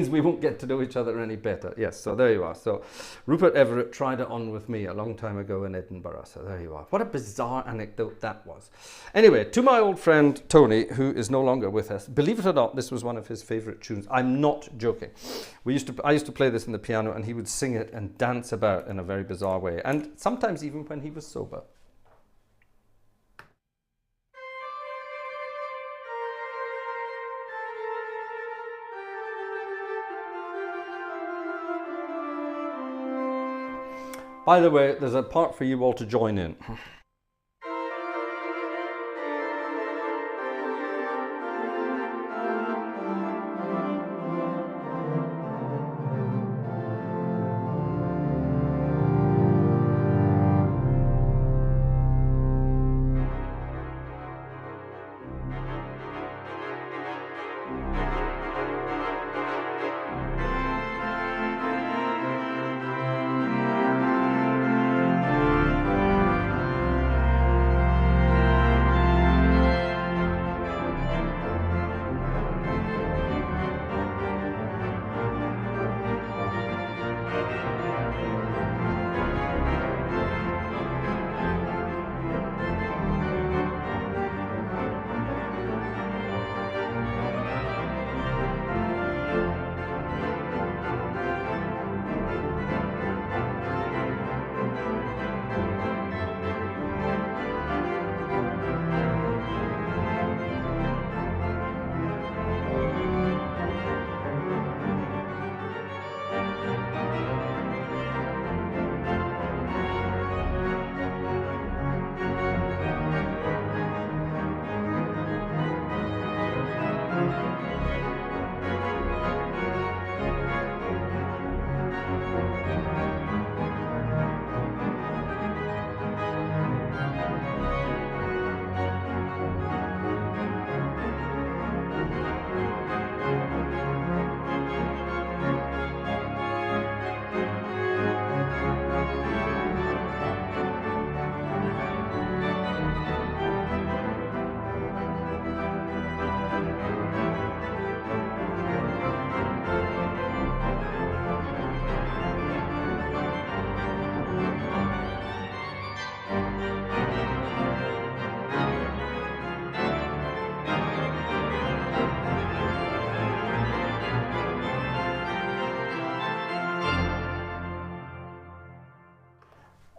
we won't get to know each other any better. Yes, so there you are. So Rupert Everett tried it on with me a long time ago in Edinburgh. So there you are. What a bizarre anecdote that was. Anyway, to my old friend Tony, who is no longer with us, believe it or not, this was one of his favourite tunes. I'm not joking. I used to play this in the piano, and he would sing it and dance about in a very bizarre way, and sometimes even when he was sober. By the way, there's a part for you all to join in.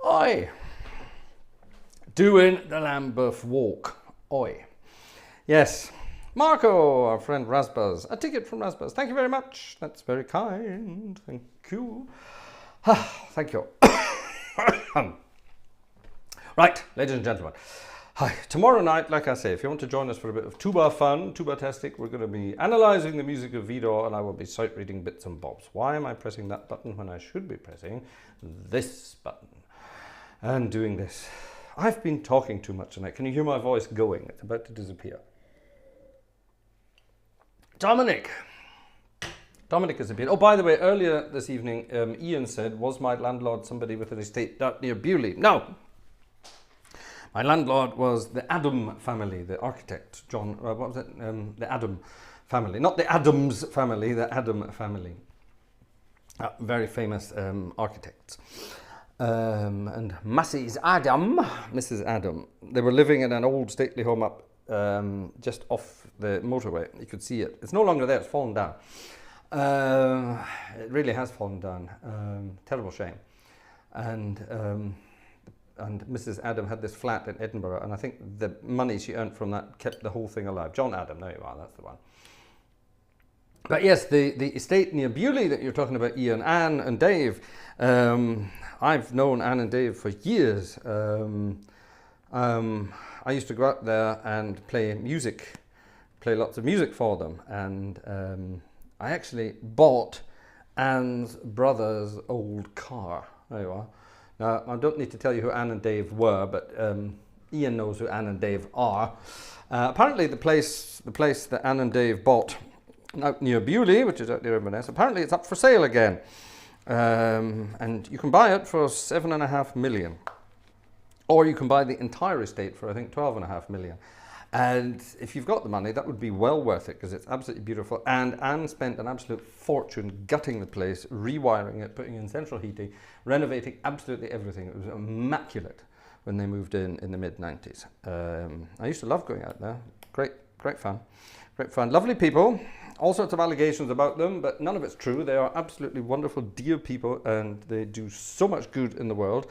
Oi! Doing the Lambeth Walk. Oi. Yes. Marco, our friend Rasbaz. A ticket from Rasbaz. Thank you very much. That's very kind. Thank you. Thank you. Right, ladies and gentlemen. Hi. Tomorrow night, like I say, if you want to join us for a bit of tuba fun, tuba-tastic, we're going to be analysing the music of Vidor and I will be sight reading bits and bobs. Why am I pressing that button when I should be pressing this button? And doing this. I've been talking too much tonight. Can you hear my voice going? It's about to disappear. Dominic has appeared. Oh, by the way, earlier this evening, Ian said, was my landlord somebody with an estate near Bewley? No. My landlord was the Adam family, the architect, John, what was it? The Adam family. Not the Adams family, the Adam family. Very famous architects. And Mrs. Adam, they were living in an old stately home up just off the motorway. You could see it. It's no longer there, it's fallen down. It really has fallen down. Terrible shame. And Mrs. Adam had this flat in Edinburgh, and I think the money she earned from that kept the whole thing alive. John Adam, there you are, that's the one. But yes, the estate near Bewley that you're talking about, Ian, Anne and Dave, I've known Anne and Dave for years. I used to go out there and play lots of music for them, and I actually bought Anne's brother's old car. There you are. Now, I don't need to tell you who Anne and Dave were, but Ian knows who Anne and Dave are. Apparently the place that Anne and Dave bought out near Bewley, which is out near Inverness, apparently it's up for sale again. And you can buy it for 7.5 million. Or you can buy the entire estate for, I think, 12.5 million. And if you've got the money, that would be well worth it, because it's absolutely beautiful. And Anne spent an absolute fortune gutting the place, rewiring it, putting in central heating, renovating absolutely everything. It was immaculate when they moved in the mid-90s. I used to love going out there. Great fun. Great fun. Lovely people. All sorts of allegations about them, but none of it's true. They are absolutely wonderful, dear people, and they do so much good in the world.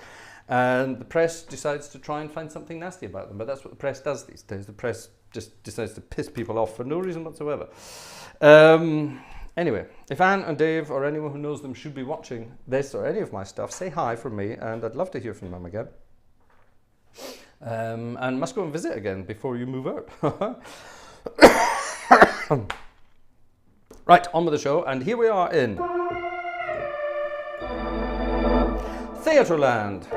And the press decides to try and find something nasty about them, but that's what the press does these days. The press just decides to piss people off for no reason whatsoever. Anyway, if Anne and Dave or anyone who knows them should be watching this or any of my stuff, say hi from me, and I'd love to hear from them again. And must go and visit again before you move out. Right, on with the show, and here we are in Theatreland.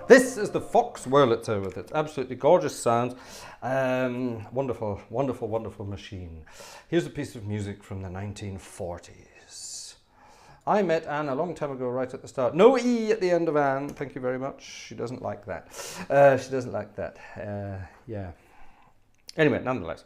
This is the Fox Wurlitzer with its absolutely gorgeous sounds. Wonderful, wonderful, wonderful machine. Here's a piece of music from the 1940s. I met Anne a long time ago, right at the start. No E at the end of Anne, thank you very much. She doesn't like that. She doesn't like that. Yeah. Anyway, nonetheless.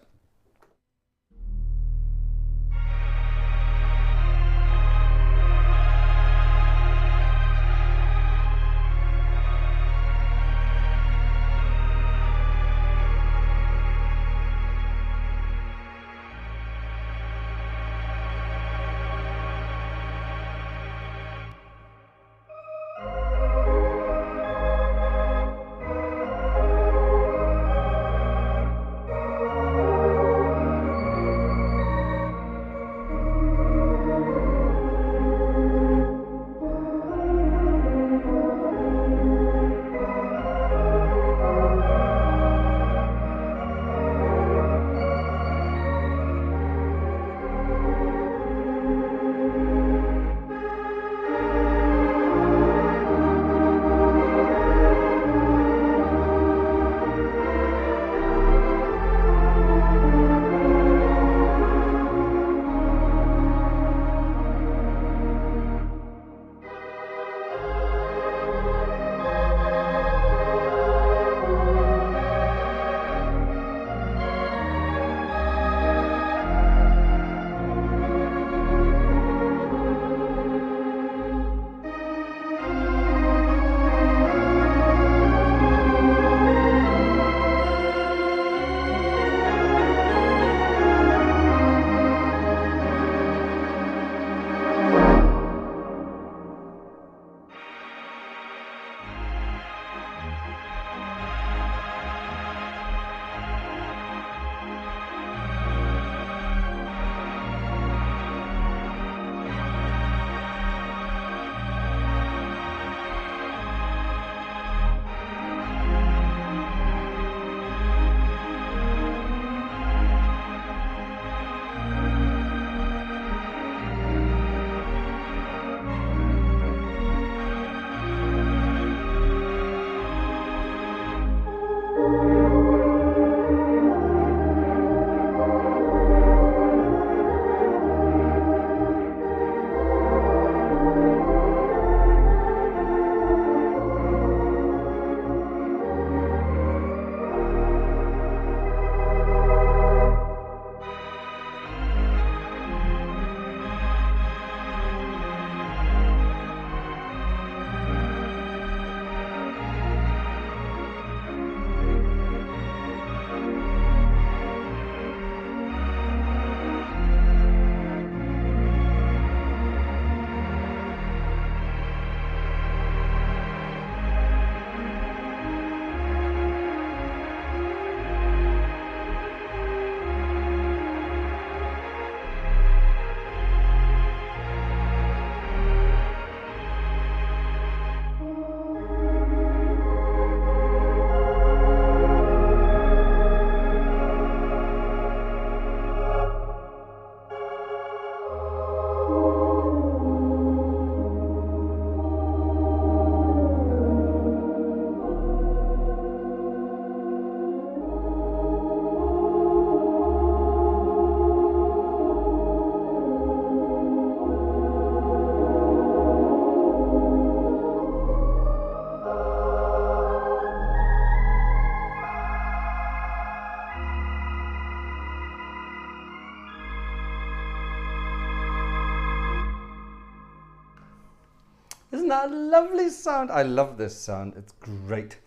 that lovely sound. I love this sound. It's great.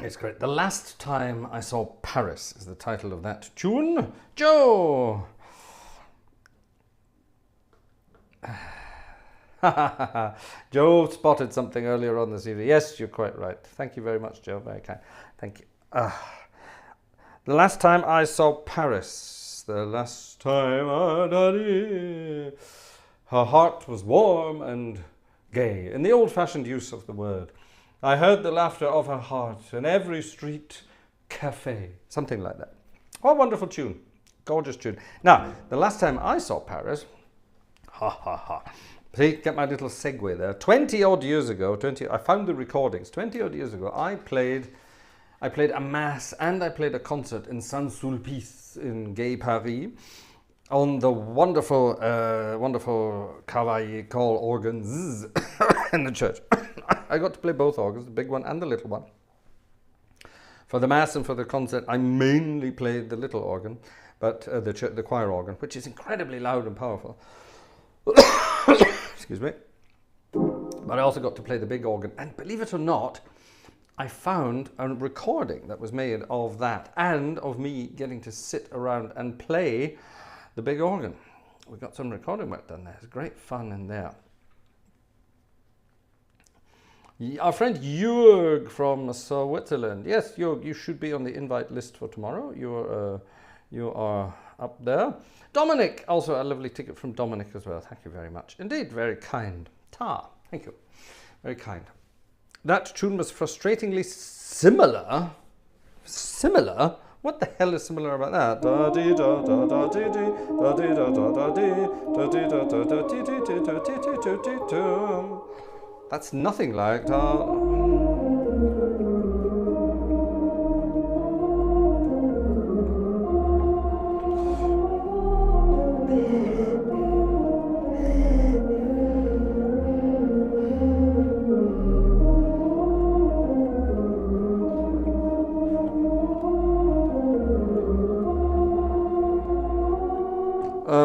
It's great. The Last Time I Saw Paris is the title of that tune. Joe! Joe spotted something earlier on this evening. Yes, you're quite right. Thank you very much, Joe. Very kind. Thank you. The Last Time I Saw Paris. The last time her heart was warm and gay, in the old-fashioned use of the word. I heard the laughter of her heart in every street cafe. Something like that. What a wonderful tune. Gorgeous tune. Now, the last time I saw Paris, see, get my little segue there. 20 odd years ago, I found the recordings. 20 odd years ago, I played a mass and I played a concert in Saint-Sulpice in Gay Paris on the wonderful Cavaillé call organs in the church. I got to play both organs, the big one and the little one. For the mass and for the concert, I mainly played the little organ, but the choir organ, which is incredibly loud and powerful. Excuse me. But I also got to play the big organ, and believe it or not, I found a recording that was made of that and of me getting to sit around and play the big organ. We got some recording work done there. It's great fun in there. Our friend Jörg from Switzerland. Yes, Jörg, you should be on the invite list for tomorrow. You are up there. Dominic, also a lovely ticket from Dominic as well. Thank you very much. Indeed, very kind. Thank you. Very kind. That tune was frustratingly similar. Similar? What the hell is similar about that? That's nothing like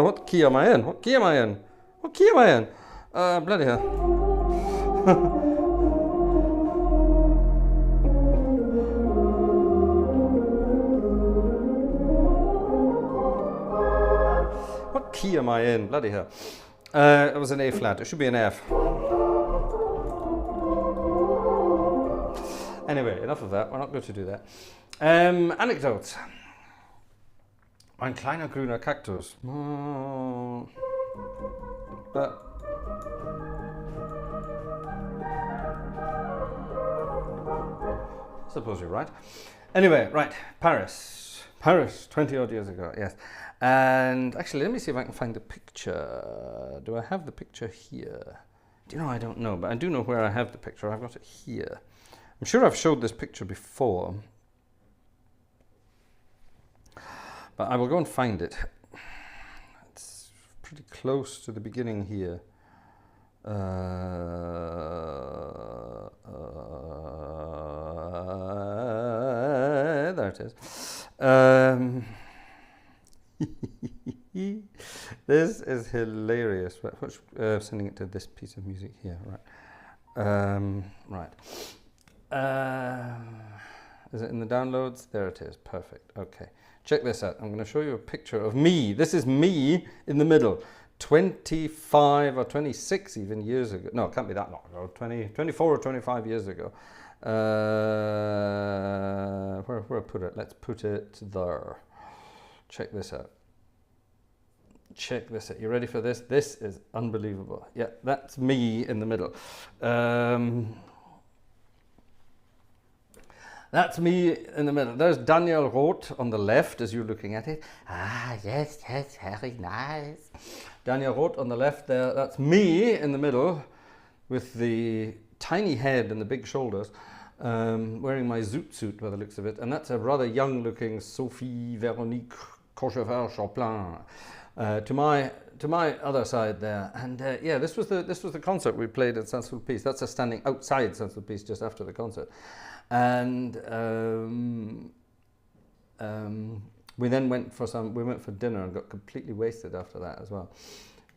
what key am I in? What key am I in? What key am I in? Bloody hell. What key am I in? Bloody hell. It was an A flat. It should be an F. Anyway, enough of that. We're not going to do that. Anecdotes. Ein kleiner grüner Kaktus. But I suppose you're right. Anyway, right, Paris, 20 odd years ago, yes. And actually, let me see if I can find the picture. Do I have the picture here? Do you know, I don't know, but I do know where I have the picture. I've got it here. I'm sure I've showed this picture before, but I will go and find it. It's pretty close to the beginning here. There it is. This is hilarious. Sending it to this piece of music here, right? Right. Is it in the downloads? There it is. Perfect. Okay. Check this out. I'm going to show you a picture of me. This is me in the middle. 25 or 26 even years ago. No, it can't be that long ago. 24 or 25 years ago. Where put it? Let's put it there. Check this out. Check this out. You ready for this? This is unbelievable. Yeah, that's me in the middle. That's me in the middle. There's Daniel Roth on the left as you're looking at it. Ah, yes, very nice. Daniel Roth on the left there. That's me in the middle with the tiny head and the big shoulders, wearing my zoot suit by the looks of it. And that's a rather young looking Sophie Véronique Cochevert-Chopin to my other side there. And yeah, this was the concert we played at Saint-Sulpice. That's us standing outside Saint-Sulpice just after the concert. And we then went for dinner and got completely wasted after that as well.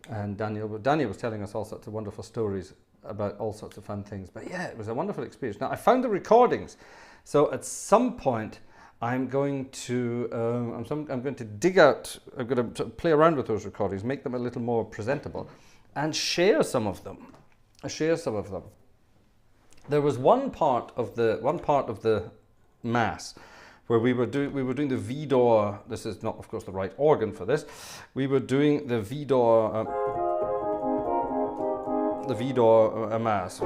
And Daniel was telling us all sorts of wonderful stories about all sorts of fun things. But yeah, it was a wonderful experience. Now I found the recordings, so at some point I'm going to I'm going to dig out. I'm going to play around with those recordings, make them a little more presentable, and share some of them. There was one part of the mass where we were doing the V-door. This is not, of course, the right organ for this. We were doing the V-door mass.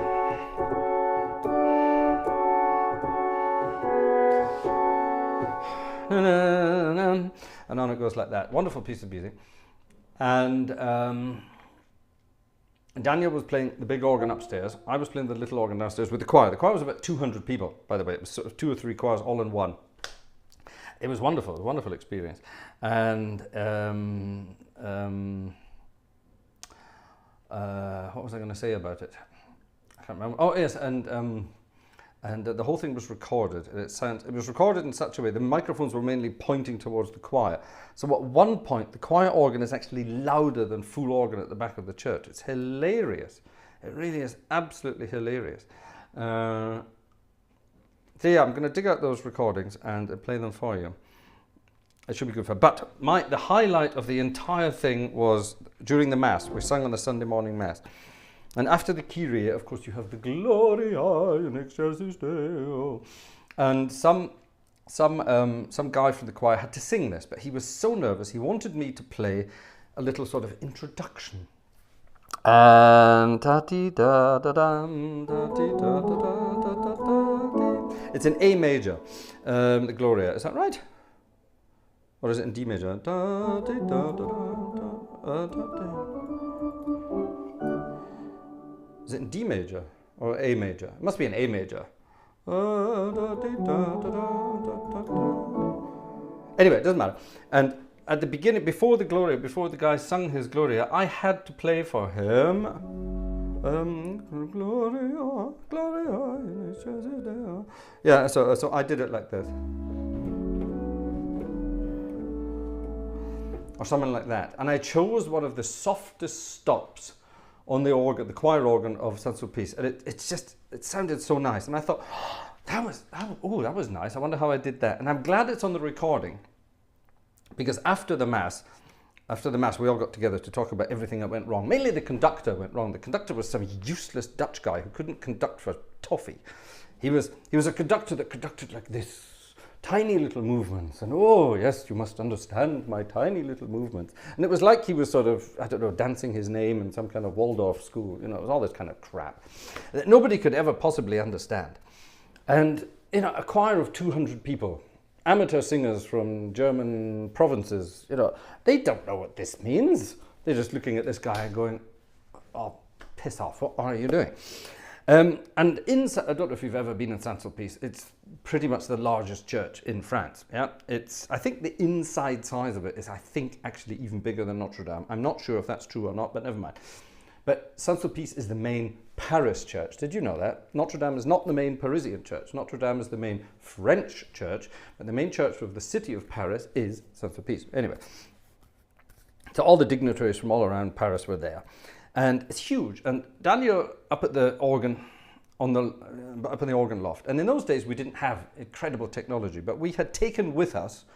And on it goes like that. Wonderful piece of music. And Daniel was playing the big organ upstairs. I was playing the little organ downstairs with the choir. The choir was about 200 people, by the way. It was sort of 2 or 3 choirs all in one. It was wonderful, a wonderful experience. And what was I going to say about it? I can't remember. Oh yes, and the whole thing was recorded. It was recorded in such a way, the microphones were mainly pointing towards the choir. So at one point, the choir organ is actually louder than full organ at the back of the church. It's hilarious. It really is absolutely hilarious. So yeah, I'm going to dig out those recordings and play them for you. It should be good fun. But the highlight of the entire thing was during the Mass. We sang on the Sunday morning Mass. And after the Kyrie, of course, you have the Gloria in excelsis Deo. And some guy from the choir had to sing this, but he was so nervous, he wanted me to play a little sort of introduction. And it's in A major, the Gloria. Is that right? Or is it in D major? Is it in D major or A major? It must be in A major. Anyway, it doesn't matter. And at the beginning, before the Gloria, before the guy sung his Gloria, I had to play for him. Gloria, Gloria. Yeah, so I did it like this. Or something like that. And I chose one of the softest stops on the organ, the choir organ of Saint-Sulpice, and it sounded so nice. And I thought, that was nice. I wonder how I did that. And I'm glad it's on the recording, because after the mass, we all got together to talk about everything that went wrong. Mainly the conductor went wrong. The conductor was some useless Dutch guy who couldn't conduct for toffee. He was a conductor that conducted like this. Tiny little movements, and oh yes, you must understand my tiny little movements. And it was like he was sort of, I don't know, dancing his name in some kind of Waldorf school. You know, it was all this kind of crap that nobody could ever possibly understand. And you know, a choir of 200 people, amateur singers from German provinces, you know, they don't know what this means. They're just looking at this guy and going, oh, piss off, what are you doing? And I don't know if you've ever been in Saint-Sulpice. It's pretty much the largest church in France. Yeah, I think the inside size of it is, I think, actually even bigger than Notre Dame. I'm not sure if that's true or not, but never mind. But Saint-Sulpice is the main Paris church. Did you know that? Notre Dame is not the main Parisian church. Notre Dame is the main French church, but the main church of the city of Paris is Saint-Sulpice. Anyway, so all the dignitaries from all around Paris were there. And it's huge. And Daniel up at the organ, up in the organ loft. And in those days, we didn't have incredible technology, but we had taken with us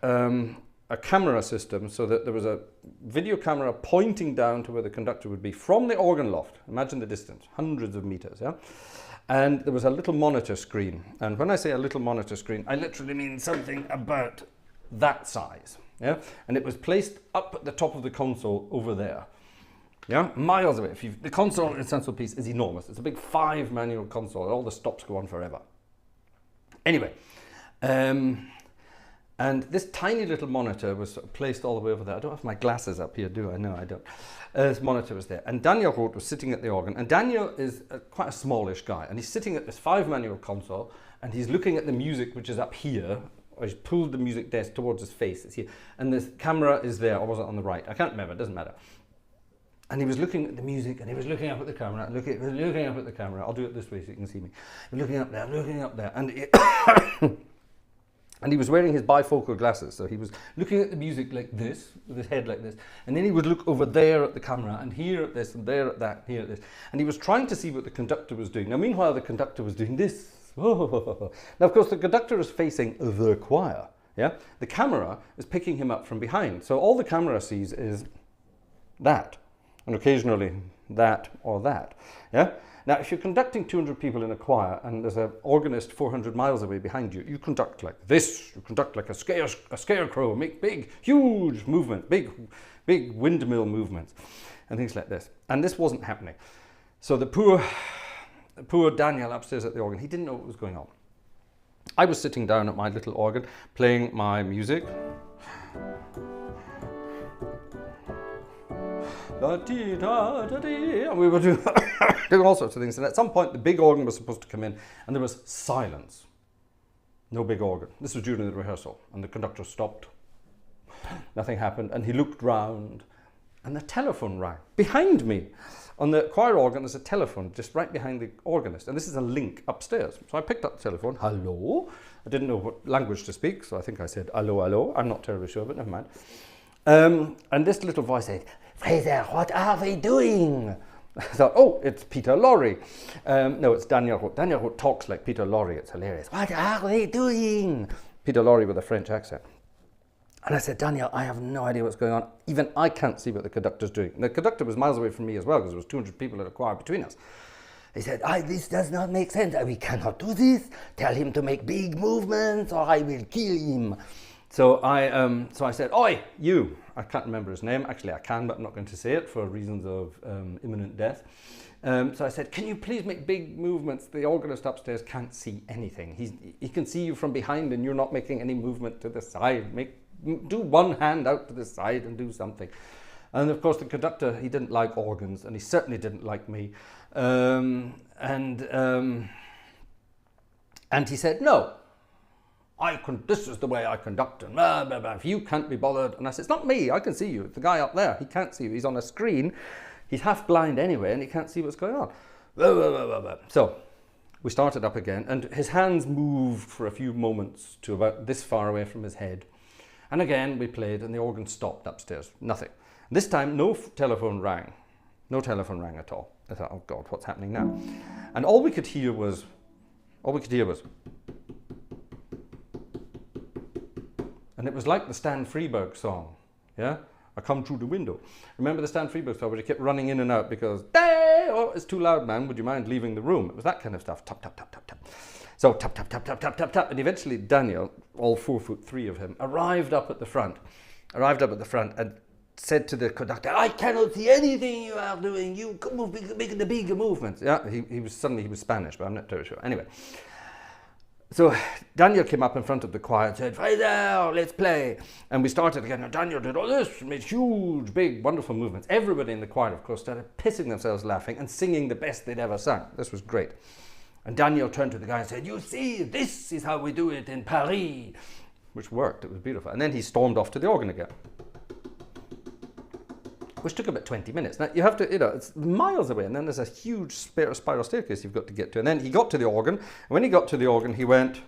a camera system, so that there was a video camera pointing down to where the conductor would be from the organ loft. Imagine the distance, hundreds of meters, yeah? And there was a little monitor screen. And when I say a little monitor screen, I literally mean something about that size. Yeah, and it was placed up at the top of the console over there. Yeah, miles away. The console in Saint-Sulpice is enormous. It's a big 5-manual console. All the stops go on forever. Anyway, and this tiny little monitor was placed all the way over there. I don't have my glasses up here, do I? No, I don't. This monitor was there. And Daniel Roth was sitting at the organ. And Daniel is quite a smallish guy. And he's sitting at this 5-manual console. And he's looking at the music, which is up here. Or he's pulled the music desk towards his face. It's here. And the camera is there. Or was it on the right? I can't remember. It doesn't matter. And he was looking at the music, and he was looking up at the camera, looking up at the camera. I'll do it this way so you can see me. Looking up there, and And he was wearing his bifocal glasses, so he was looking at the music like this, with his head like this, and then he would look over there at the camera, and here at this, and there at that, and here at this. And he was trying to see what the conductor was doing. Now, meanwhile, the conductor was doing this. Now, of course, the conductor is facing the choir, yeah? The camera is picking him up from behind, so all the camera sees is that, and occasionally that or that, yeah? Now, if you're conducting 200 people in a choir and there's an organist 400 miles away behind you, you conduct like this, you conduct like a scarecrow, make big, huge movement, big windmill movements, and things like this. And this wasn't happening. So the poor Daniel upstairs at the organ, he didn't know what was going on. I was sitting down at my little organ, playing my music. And we were doing all sorts of things, and at some point the big organ was supposed to come in and there was silence. No big organ. This was during the rehearsal, and the conductor stopped. Nothing happened, and he looked round and the telephone rang behind me. On the choir organ there's a telephone just right behind the organist, and this is a link upstairs. So I picked up the telephone. Hello? I didn't know what language to speak, so I think I said hello, hello. I'm not terribly sure, but never mind. And this little voice said, Fraser, what are we doing? I thought, oh, it's Peter Lorre. No, it's Daniel Roth. Daniel Roth talks like Peter Lorre. It's hilarious. What are we doing? Peter Lorre with a French accent. And I said, Daniel, I have no idea what's going on. Even I can't see what the conductor's doing. And the conductor was miles away from me as well, because there was 200 people in a choir between us. He said, this does not make sense. We cannot do this. Tell him to make big movements or I will kill him. So I said, oi, you. I can't remember his name. Actually, I can, but I'm not going to say it for reasons of imminent death. So I said, can you please make big movements? The organist upstairs can't see anything. He can see you from behind and you're not making any movement to the side. Do one hand out to the side and do something. And of course, the conductor, he didn't like organs, and he certainly didn't like me. And he said, no. This is the way I conduct, and blah, blah, blah. If you can't be bothered. And I said, it's not me, I can see you. It's the guy up there, he can't see you. He's on a screen, he's half blind anyway, and he can't see what's going on. Blah, blah, blah, blah, blah. So we started up again, and his hands moved for a few moments to about this far away from his head. And again, we played, and the organ stopped upstairs, nothing. This time, no telephone rang. No telephone rang at all. I thought, oh God, what's happening now? And all we could hear was, and it was like the Stan Freberg song, yeah? I come through the window. Remember the Stan Freberg song where he kept running in and out because, oh, it's too loud, man, would you mind leaving the room? It was that kind of stuff, tap, tap, tap, tap, tap. So tap, tap, tap, tap, tap, tap, tap. And eventually Daniel, all 4'3" of him, arrived up at the front and said to the conductor, I cannot see anything you are doing. You come on, making the bigger movements. Yeah, he was Spanish, but I'm not terribly sure. Anyway. So Daniel came up in front of the choir and said, Fraser, let's play. And we started again. And Daniel did all this, made huge, big, wonderful movements. Everybody in the choir, of course, started pissing themselves laughing and singing the best they'd ever sung. This was great. And Daniel turned to the guy and said, you see, this is how we do it in Paris. Which worked. It was beautiful. And then he stormed off to the organ again, which took about 20 minutes. Now, you have to, it's miles away, and then there's a huge spiral staircase you've got to get to. And then he got to the organ, and when he got to the organ, he went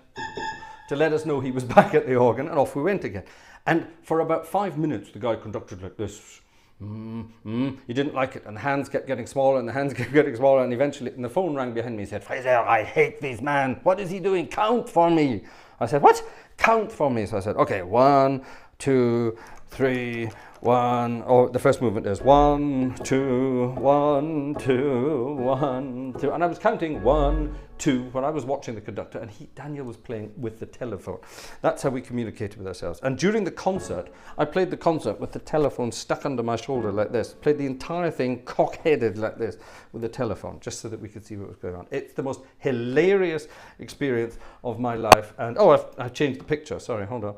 to let us know he was back at the organ, and off we went again. And for about 5 minutes, the guy conducted like this. He didn't like it, and the hands kept getting smaller, and the hands kept getting smaller, and eventually, and the phone rang behind me. He said, Fraser, I hate this man. What is he doing? Count for me. I said, what? Count for me. So I said, okay, 1, 2, 3, 1. Oh, the first movement is 1, 2, 1, 2, 1, 2. And I was counting 1, 2 when I was watching the conductor, and Daniel was playing with the telephone. That's how we communicated with ourselves. And during the concert, I played the concert with the telephone stuck under my shoulder like this. Played the entire thing cock-headed like this with the telephone, just so that we could see what was going on. It's the most hilarious experience of my life. And oh, I've changed the picture. Sorry, hold on.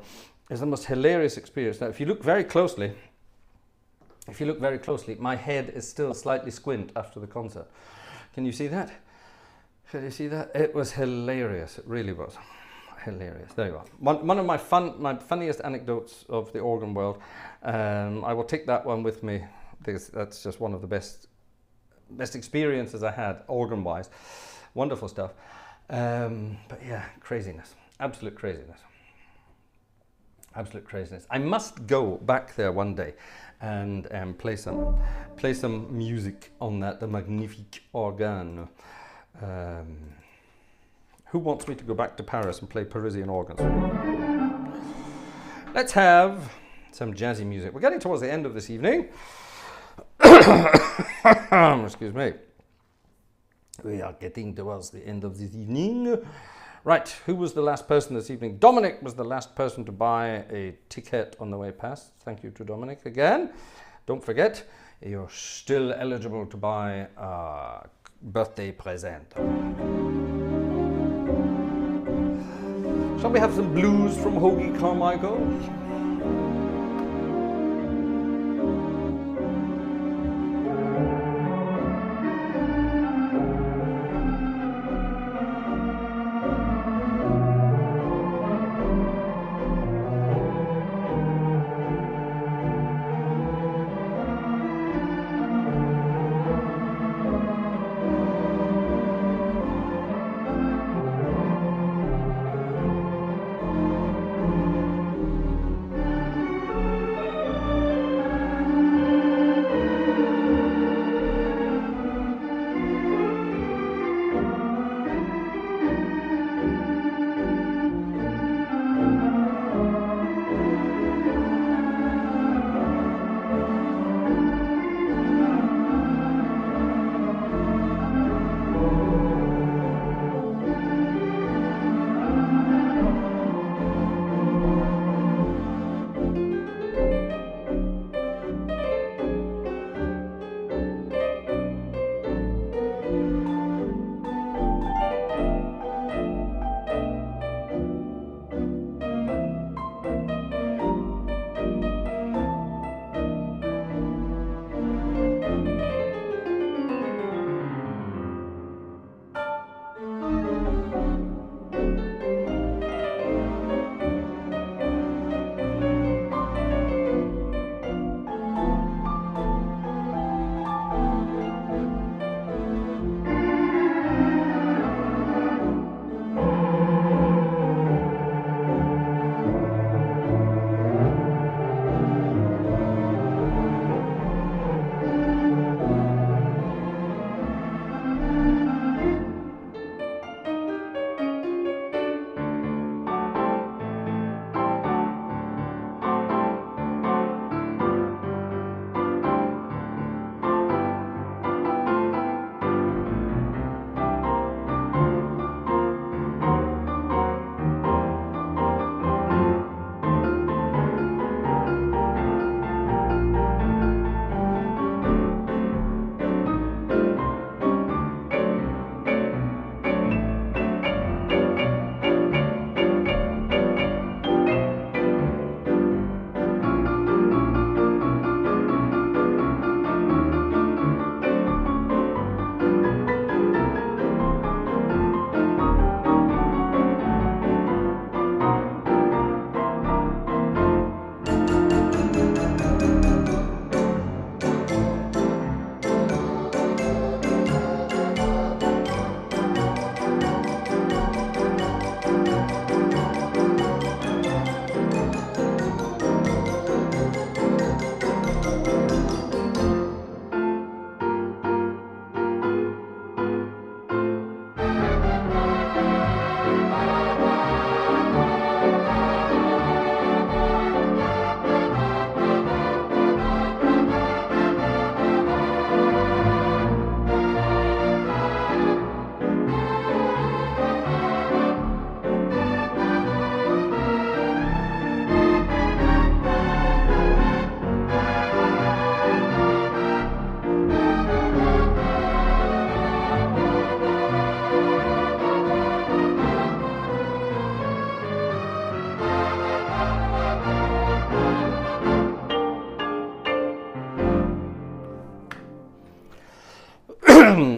It's the most hilarious experience. Now, if you look very closely, my head is still slightly squint after the concert. Can you see that? Can you see that? It was hilarious. It really was hilarious. There you are. One of my funniest anecdotes of the organ world. I will take that one with me because that's just one of the best experiences I had organ-wise. Wonderful stuff. But yeah, craziness. Absolute craziness. Absolute craziness. I must go back there one day and play some music on that, the magnifique organ. Who wants me to go back to Paris and play Parisian organs? Let's have some jazzy music. We're getting towards the end of this evening. Excuse me. We are getting towards the end of this evening. Right, who was the last person this evening? Dominic was the last person to buy a ticket on the way past. Thank you to Dominic again. Don't forget, you're still eligible to buy a birthday present. Shall we have some blues from Hoagie Carmichael?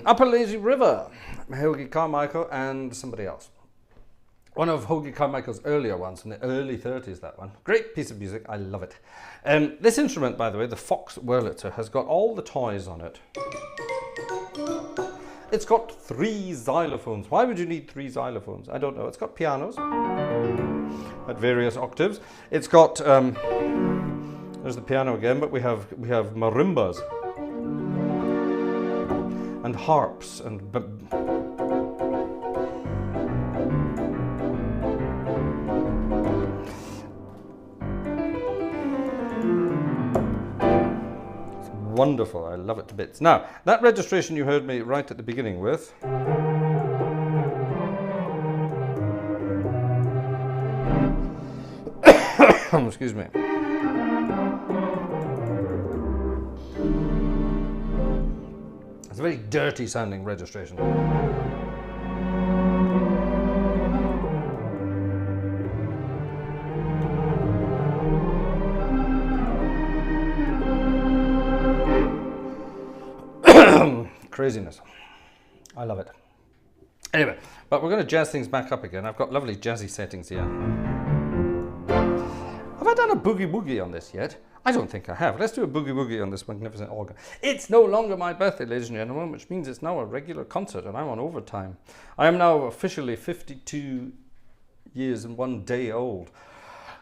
Upper Lazy River, Hoagie Carmichael and somebody else. One of Hoagie Carmichael's earlier ones, in the early 30s, that one. Great piece of music, I love it. This instrument, by the way, the Fox Wurlitzer, has got all the toys on it. It's got 3 xylophones. Why would you need 3 xylophones? I don't know. It's got pianos at various octaves. It's got, there's the piano again, but we have marimbas and harps and wonderful. I love it to bits. Now, that registration you heard me right at the beginning with, excuse me. It's a very dirty sounding registration. Craziness. I love it. Anyway, but we're going to jazz things back up again. I've got lovely jazzy settings here. Have I done a boogie woogie on this yet? I don't think I have. Let's do a boogie woogie on this magnificent organ. It's no longer my birthday, ladies and gentlemen, which means it's now a regular concert and I'm on overtime. I am now officially 52 years and 1 day old.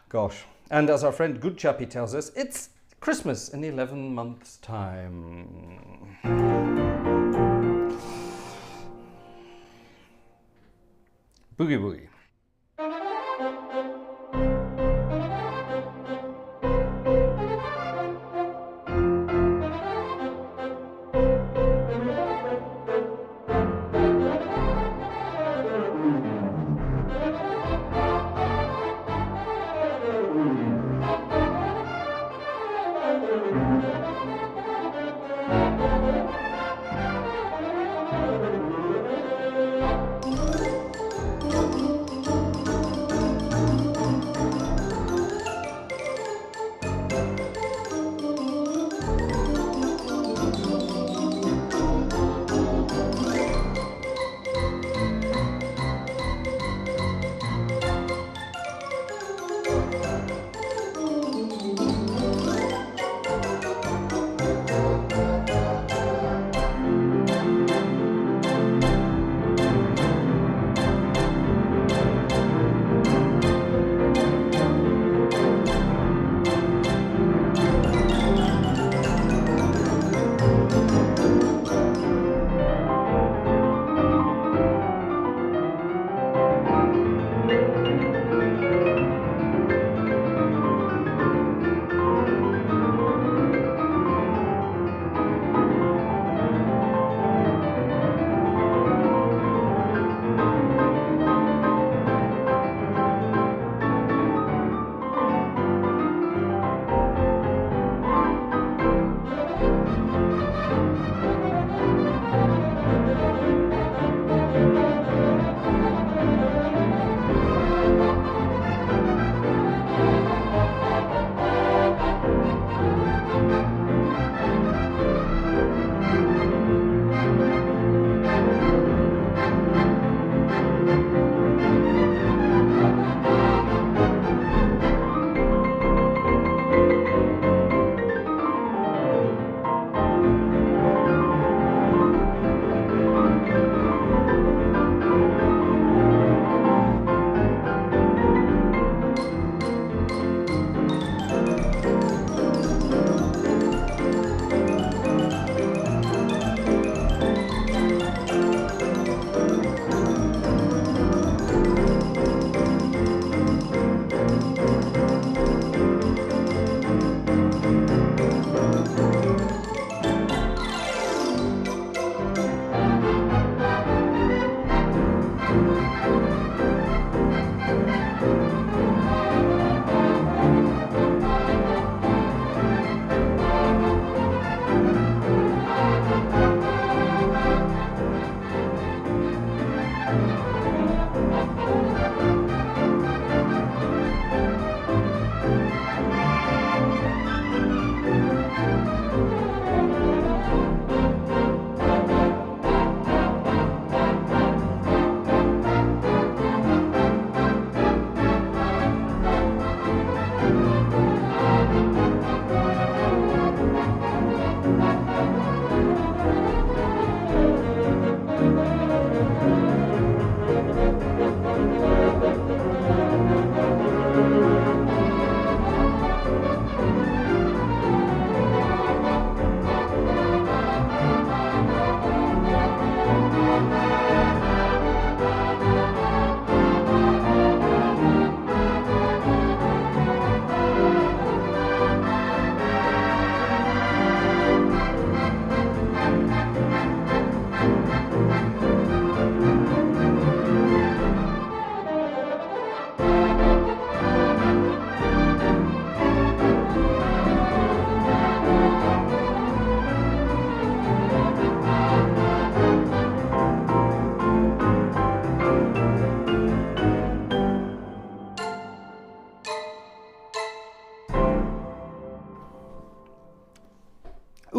Gosh. And as our friend Good Chappie tells us, it's Christmas in 11 months' time. Boogie woogie.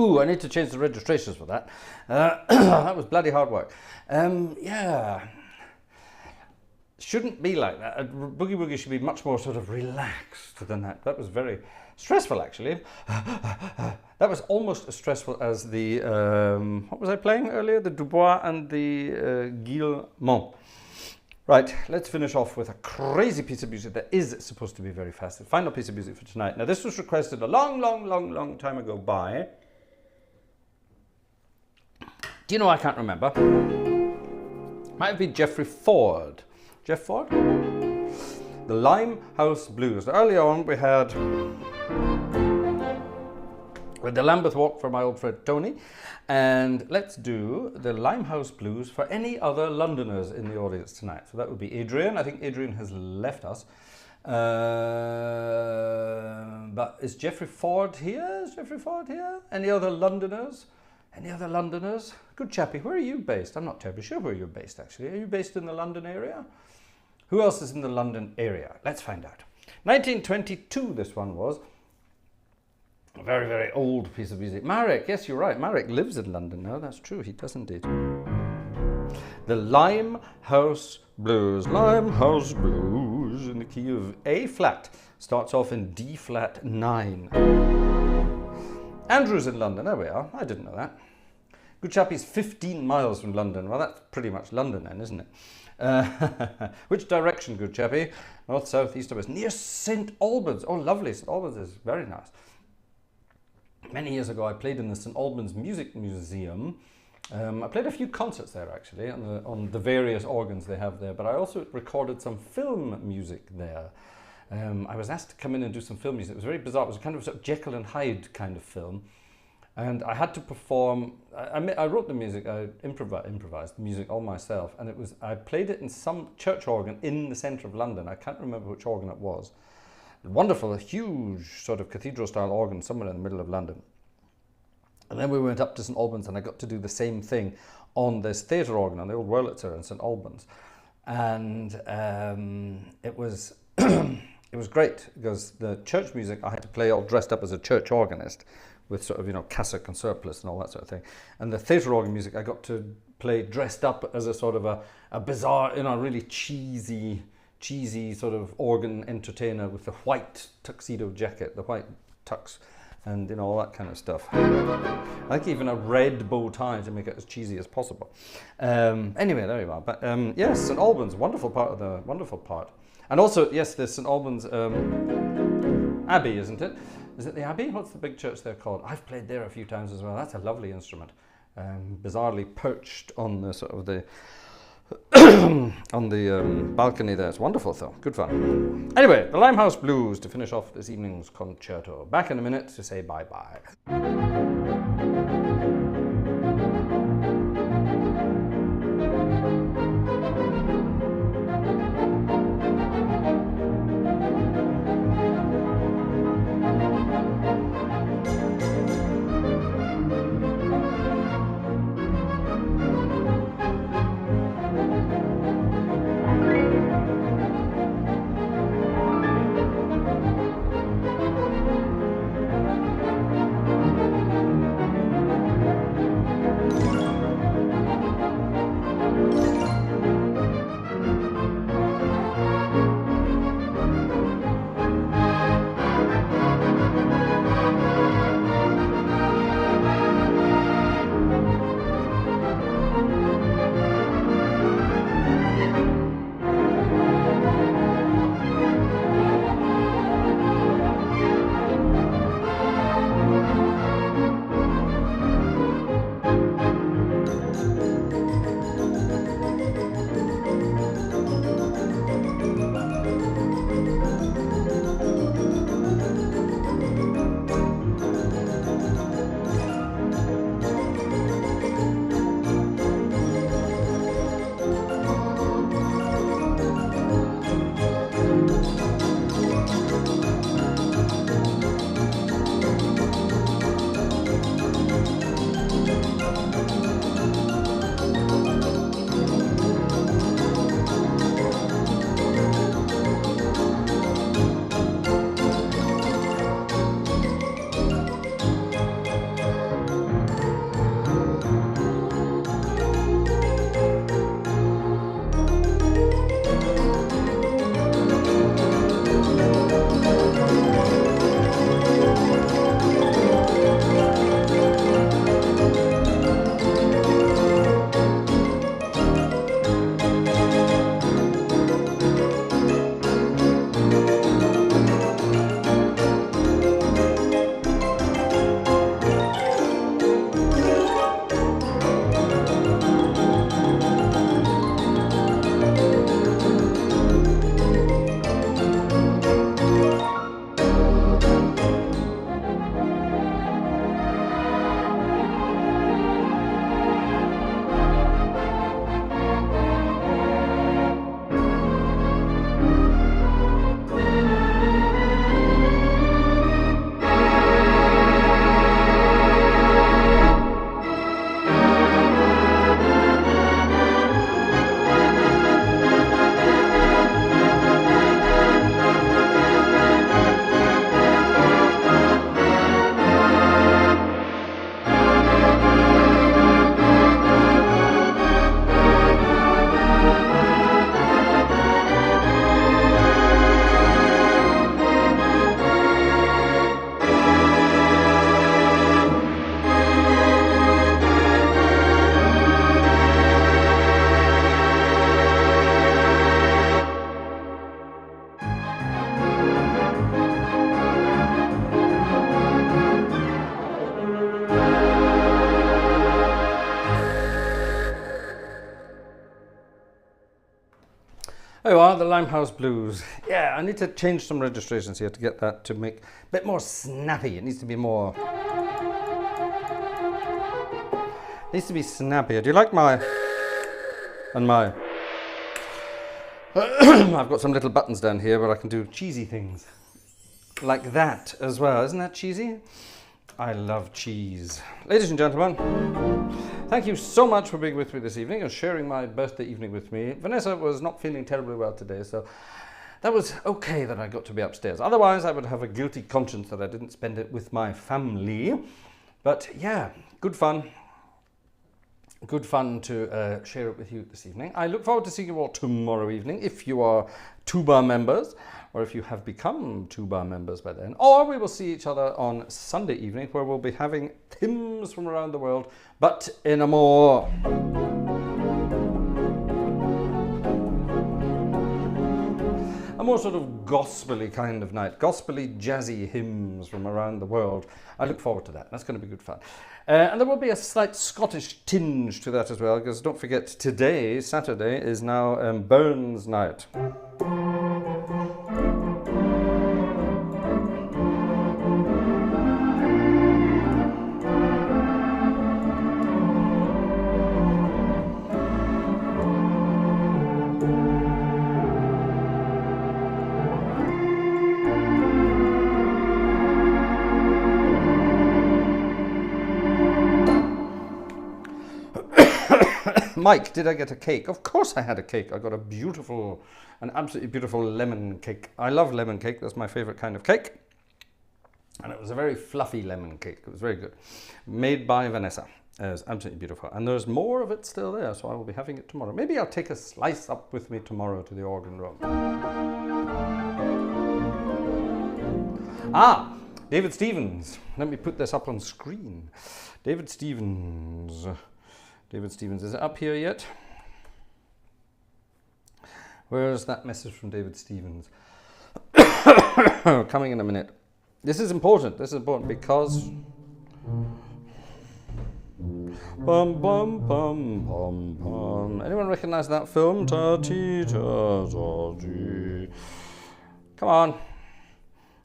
Ooh, I need to change the registrations for that. That was bloody hard work. Yeah. Shouldn't be like that. Boogie Woogie should be much more sort of relaxed than that. That was very stressful, actually. That was almost as stressful as the, what was I playing earlier? The Dubois and the Guillemot. Right, let's finish off with a crazy piece of music that is supposed to be very fast. The final piece of music for tonight. Now, this was requested a long time ago by... Do you know, I can't remember. Might have been Jeffrey Ford. Jeff Ford? The Limehouse Blues. Earlier on, we had the Lambeth Walk for my old friend Tony. And let's do the Limehouse Blues for any other Londoners in the audience tonight. So that would be Adrian. I think Adrian has left us. But is Jeffrey Ford here? Is Jeffrey Ford here? Any other Londoners? Any other Londoners? Good chappy. Where are you based? I'm not terribly sure where you're based, actually. Are you based in the London area? Who else is in the London area? Let's find out. 1922, this one was. A very old piece of music. Marek, yes, you're right. Marek lives in London now. That's true. He does indeed. The Limehouse Blues. Limehouse Blues in the key of A flat. Starts off in D flat 9. Andrew's in London. There we are. I didn't know that. Good chappie's 15 miles from London. Well, that's pretty much London then, isn't it? Which direction, good chappie? North, south, east, or west? Near St Albans. Oh, lovely. St Albans is very nice. Many years ago, I played in the St Albans Music Museum. I played a few concerts there, actually, on the various organs they have there, but I also recorded some film music there. I was asked to come in and do some film music. It was very bizarre. It was a kind of sort of Jekyll and Hyde kind of film. And I had to perform, I wrote the music, I improvised the music all myself, and I played it in some church organ in the centre of London. I can't remember which organ it was. Wonderful, a huge sort of cathedral-style organ somewhere in the middle of London. And then we went up to St Albans and I got to do the same thing on this theatre organ, on the old Wurlitzer in St Albans. And it was it was great because the church music I had to play all dressed up as a church organist with sort of, you know, cassock and surplice and all that sort of thing. And the theatre organ music I got to play dressed up as a sort of a bizarre, you know, really cheesy sort of organ entertainer with the white tuxedo jacket, the white tux, and, you know, all that kind of stuff. Like even a red bow tie to make it as cheesy as possible. Anyway, there you are. But yes, St Albans, wonderful part. And also, yes, there's St Albans Abbey, isn't it? Is it the Abbey? What's the big church there called? I've played there a few times as well. That's a lovely instrument. Bizarrely perched on the sort of the on the balcony there. It's wonderful though. Good fun. Anyway, the Limehouse Blues to finish off this evening's concerto. Back in a minute to say bye-bye. There you are, the Limehouse Blues. Yeah, I need to change some registrations here to get that to make a bit more snappy. It needs to be more... needs to be snappier. Do you like my... and my... I've got some little buttons down here where I can do cheesy things. Like that as well. Isn't that cheesy? I love cheese. Ladies and gentlemen, thank you so much for being with me this evening and sharing my birthday evening with me. Vanessa was not feeling terribly well today, so that was okay that I got to be upstairs. Otherwise, I would have a guilty conscience that I didn't spend it with my family. But yeah, good fun. Good fun to share it with you this evening. I look forward to seeing you all tomorrow evening if you are 2-bar members, or if you have become 2-bar members by then. Or we will see each other on Sunday evening, where we'll be having hymns from around the world, but in a more... sort of gospel-y kind of night. Gospel-y, jazzy hymns from around the world. I look forward to that. That's going to be good fun. And there will be a slight Scottish tinge to that as well, because don't forget, today, Saturday, is now Burns night. Mike, did I get a cake? Of course I had a cake. I got an absolutely beautiful lemon cake. I love lemon cake. That's my favorite kind of cake. And it was a very fluffy lemon cake. It was very good. Made by Vanessa. It was absolutely beautiful. And there's more of it still there, so I will be having it tomorrow. Maybe I'll take a slice up with me tomorrow to the organ room. Ah, David Stevens. Let me put this up on screen. David Stevens. David Stevens, is it up here yet? Where's that message from David Stevens? Coming in a minute. This is important. This is important because... Bum, bum, bum, bum, bum. Anyone recognize that film? Come on.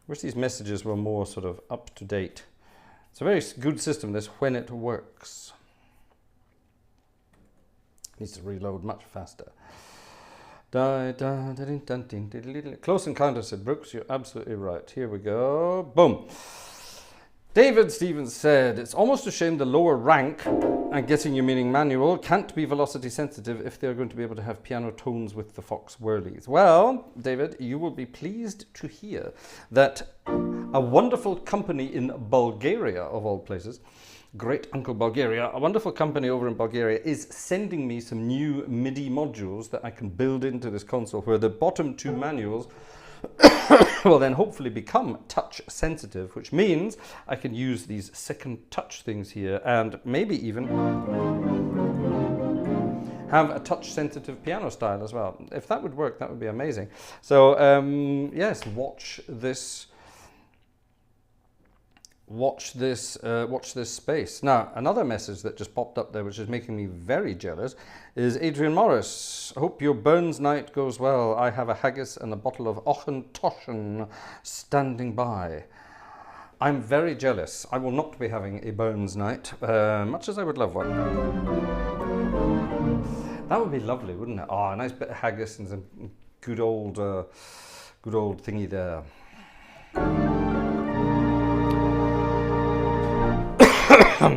Wish these messages were more sort of up to date. It's a very good system, this, when it works. Needs to reload much faster. Close Encounter, said Brooks. You're absolutely right. Here we go. Boom. David Stevens said, it's almost a shame the lower rank and Getting Your Meaning manual can't be velocity sensitive if they're going to be able to have piano tones with the Fox Whirlies. Well, David, you will be pleased to hear that a wonderful company in Bulgaria, of all places, great Uncle Bulgaria, a wonderful company over in Bulgaria is sending me some new MIDI modules that I can build into this console, where the bottom 2 manuals will then hopefully become touch sensitive, which means I can use these second touch things here and maybe even have a touch sensitive piano style as well. If that would work, that would be amazing. So yes, watch this space. Now, another message that just popped up there, which is making me very jealous, is Adrian Morris. Hope your Burns night goes well. I have a haggis and a bottle of Auchentoshan standing by. I'm very jealous. I will not be having a Burns night, much as I would love one. That would be lovely, wouldn't it? Oh, a nice bit of haggis and some good old thingy there.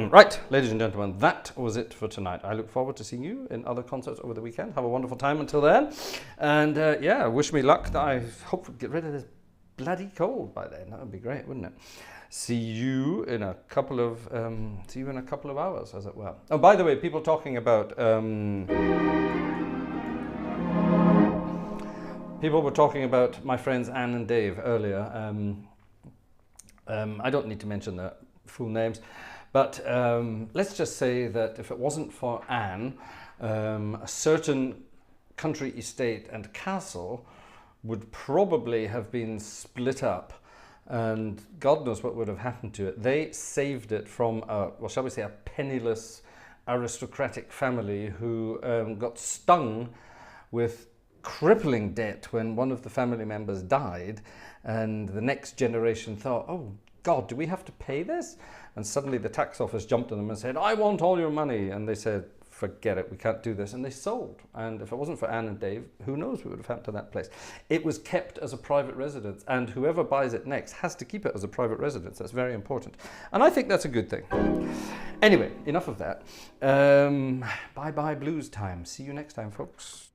Right, ladies and gentlemen, that was it for tonight. I look forward to seeing you in other concerts over the weekend. Have a wonderful time until then. And yeah, wish me luck that I hope we get rid of this bloody cold by then. That would be great, wouldn't it? See you in a couple of hours, as it were. Oh, by the way, people talking about people were talking about my friends Anne and Dave earlier. I don't need to mention their full names. But let's just say that if it wasn't for Anne, a certain country estate and castle would probably have been split up, and God knows what would have happened to it. They saved it from, well, shall we say, a penniless aristocratic family who got stung with crippling debt when one of the family members died, and the next generation thought, oh God, do we have to pay this? And suddenly the tax office jumped on them and said, I want all your money. And they said, forget it, we can't do this. And they sold. And if it wasn't for Anne and Dave, who knows what would have happened to that place. It was kept as a private residence, and whoever buys it next has to keep it as a private residence. That's very important. And I think that's a good thing. Anyway, enough of that. Bye-bye blues time. See you next time, folks.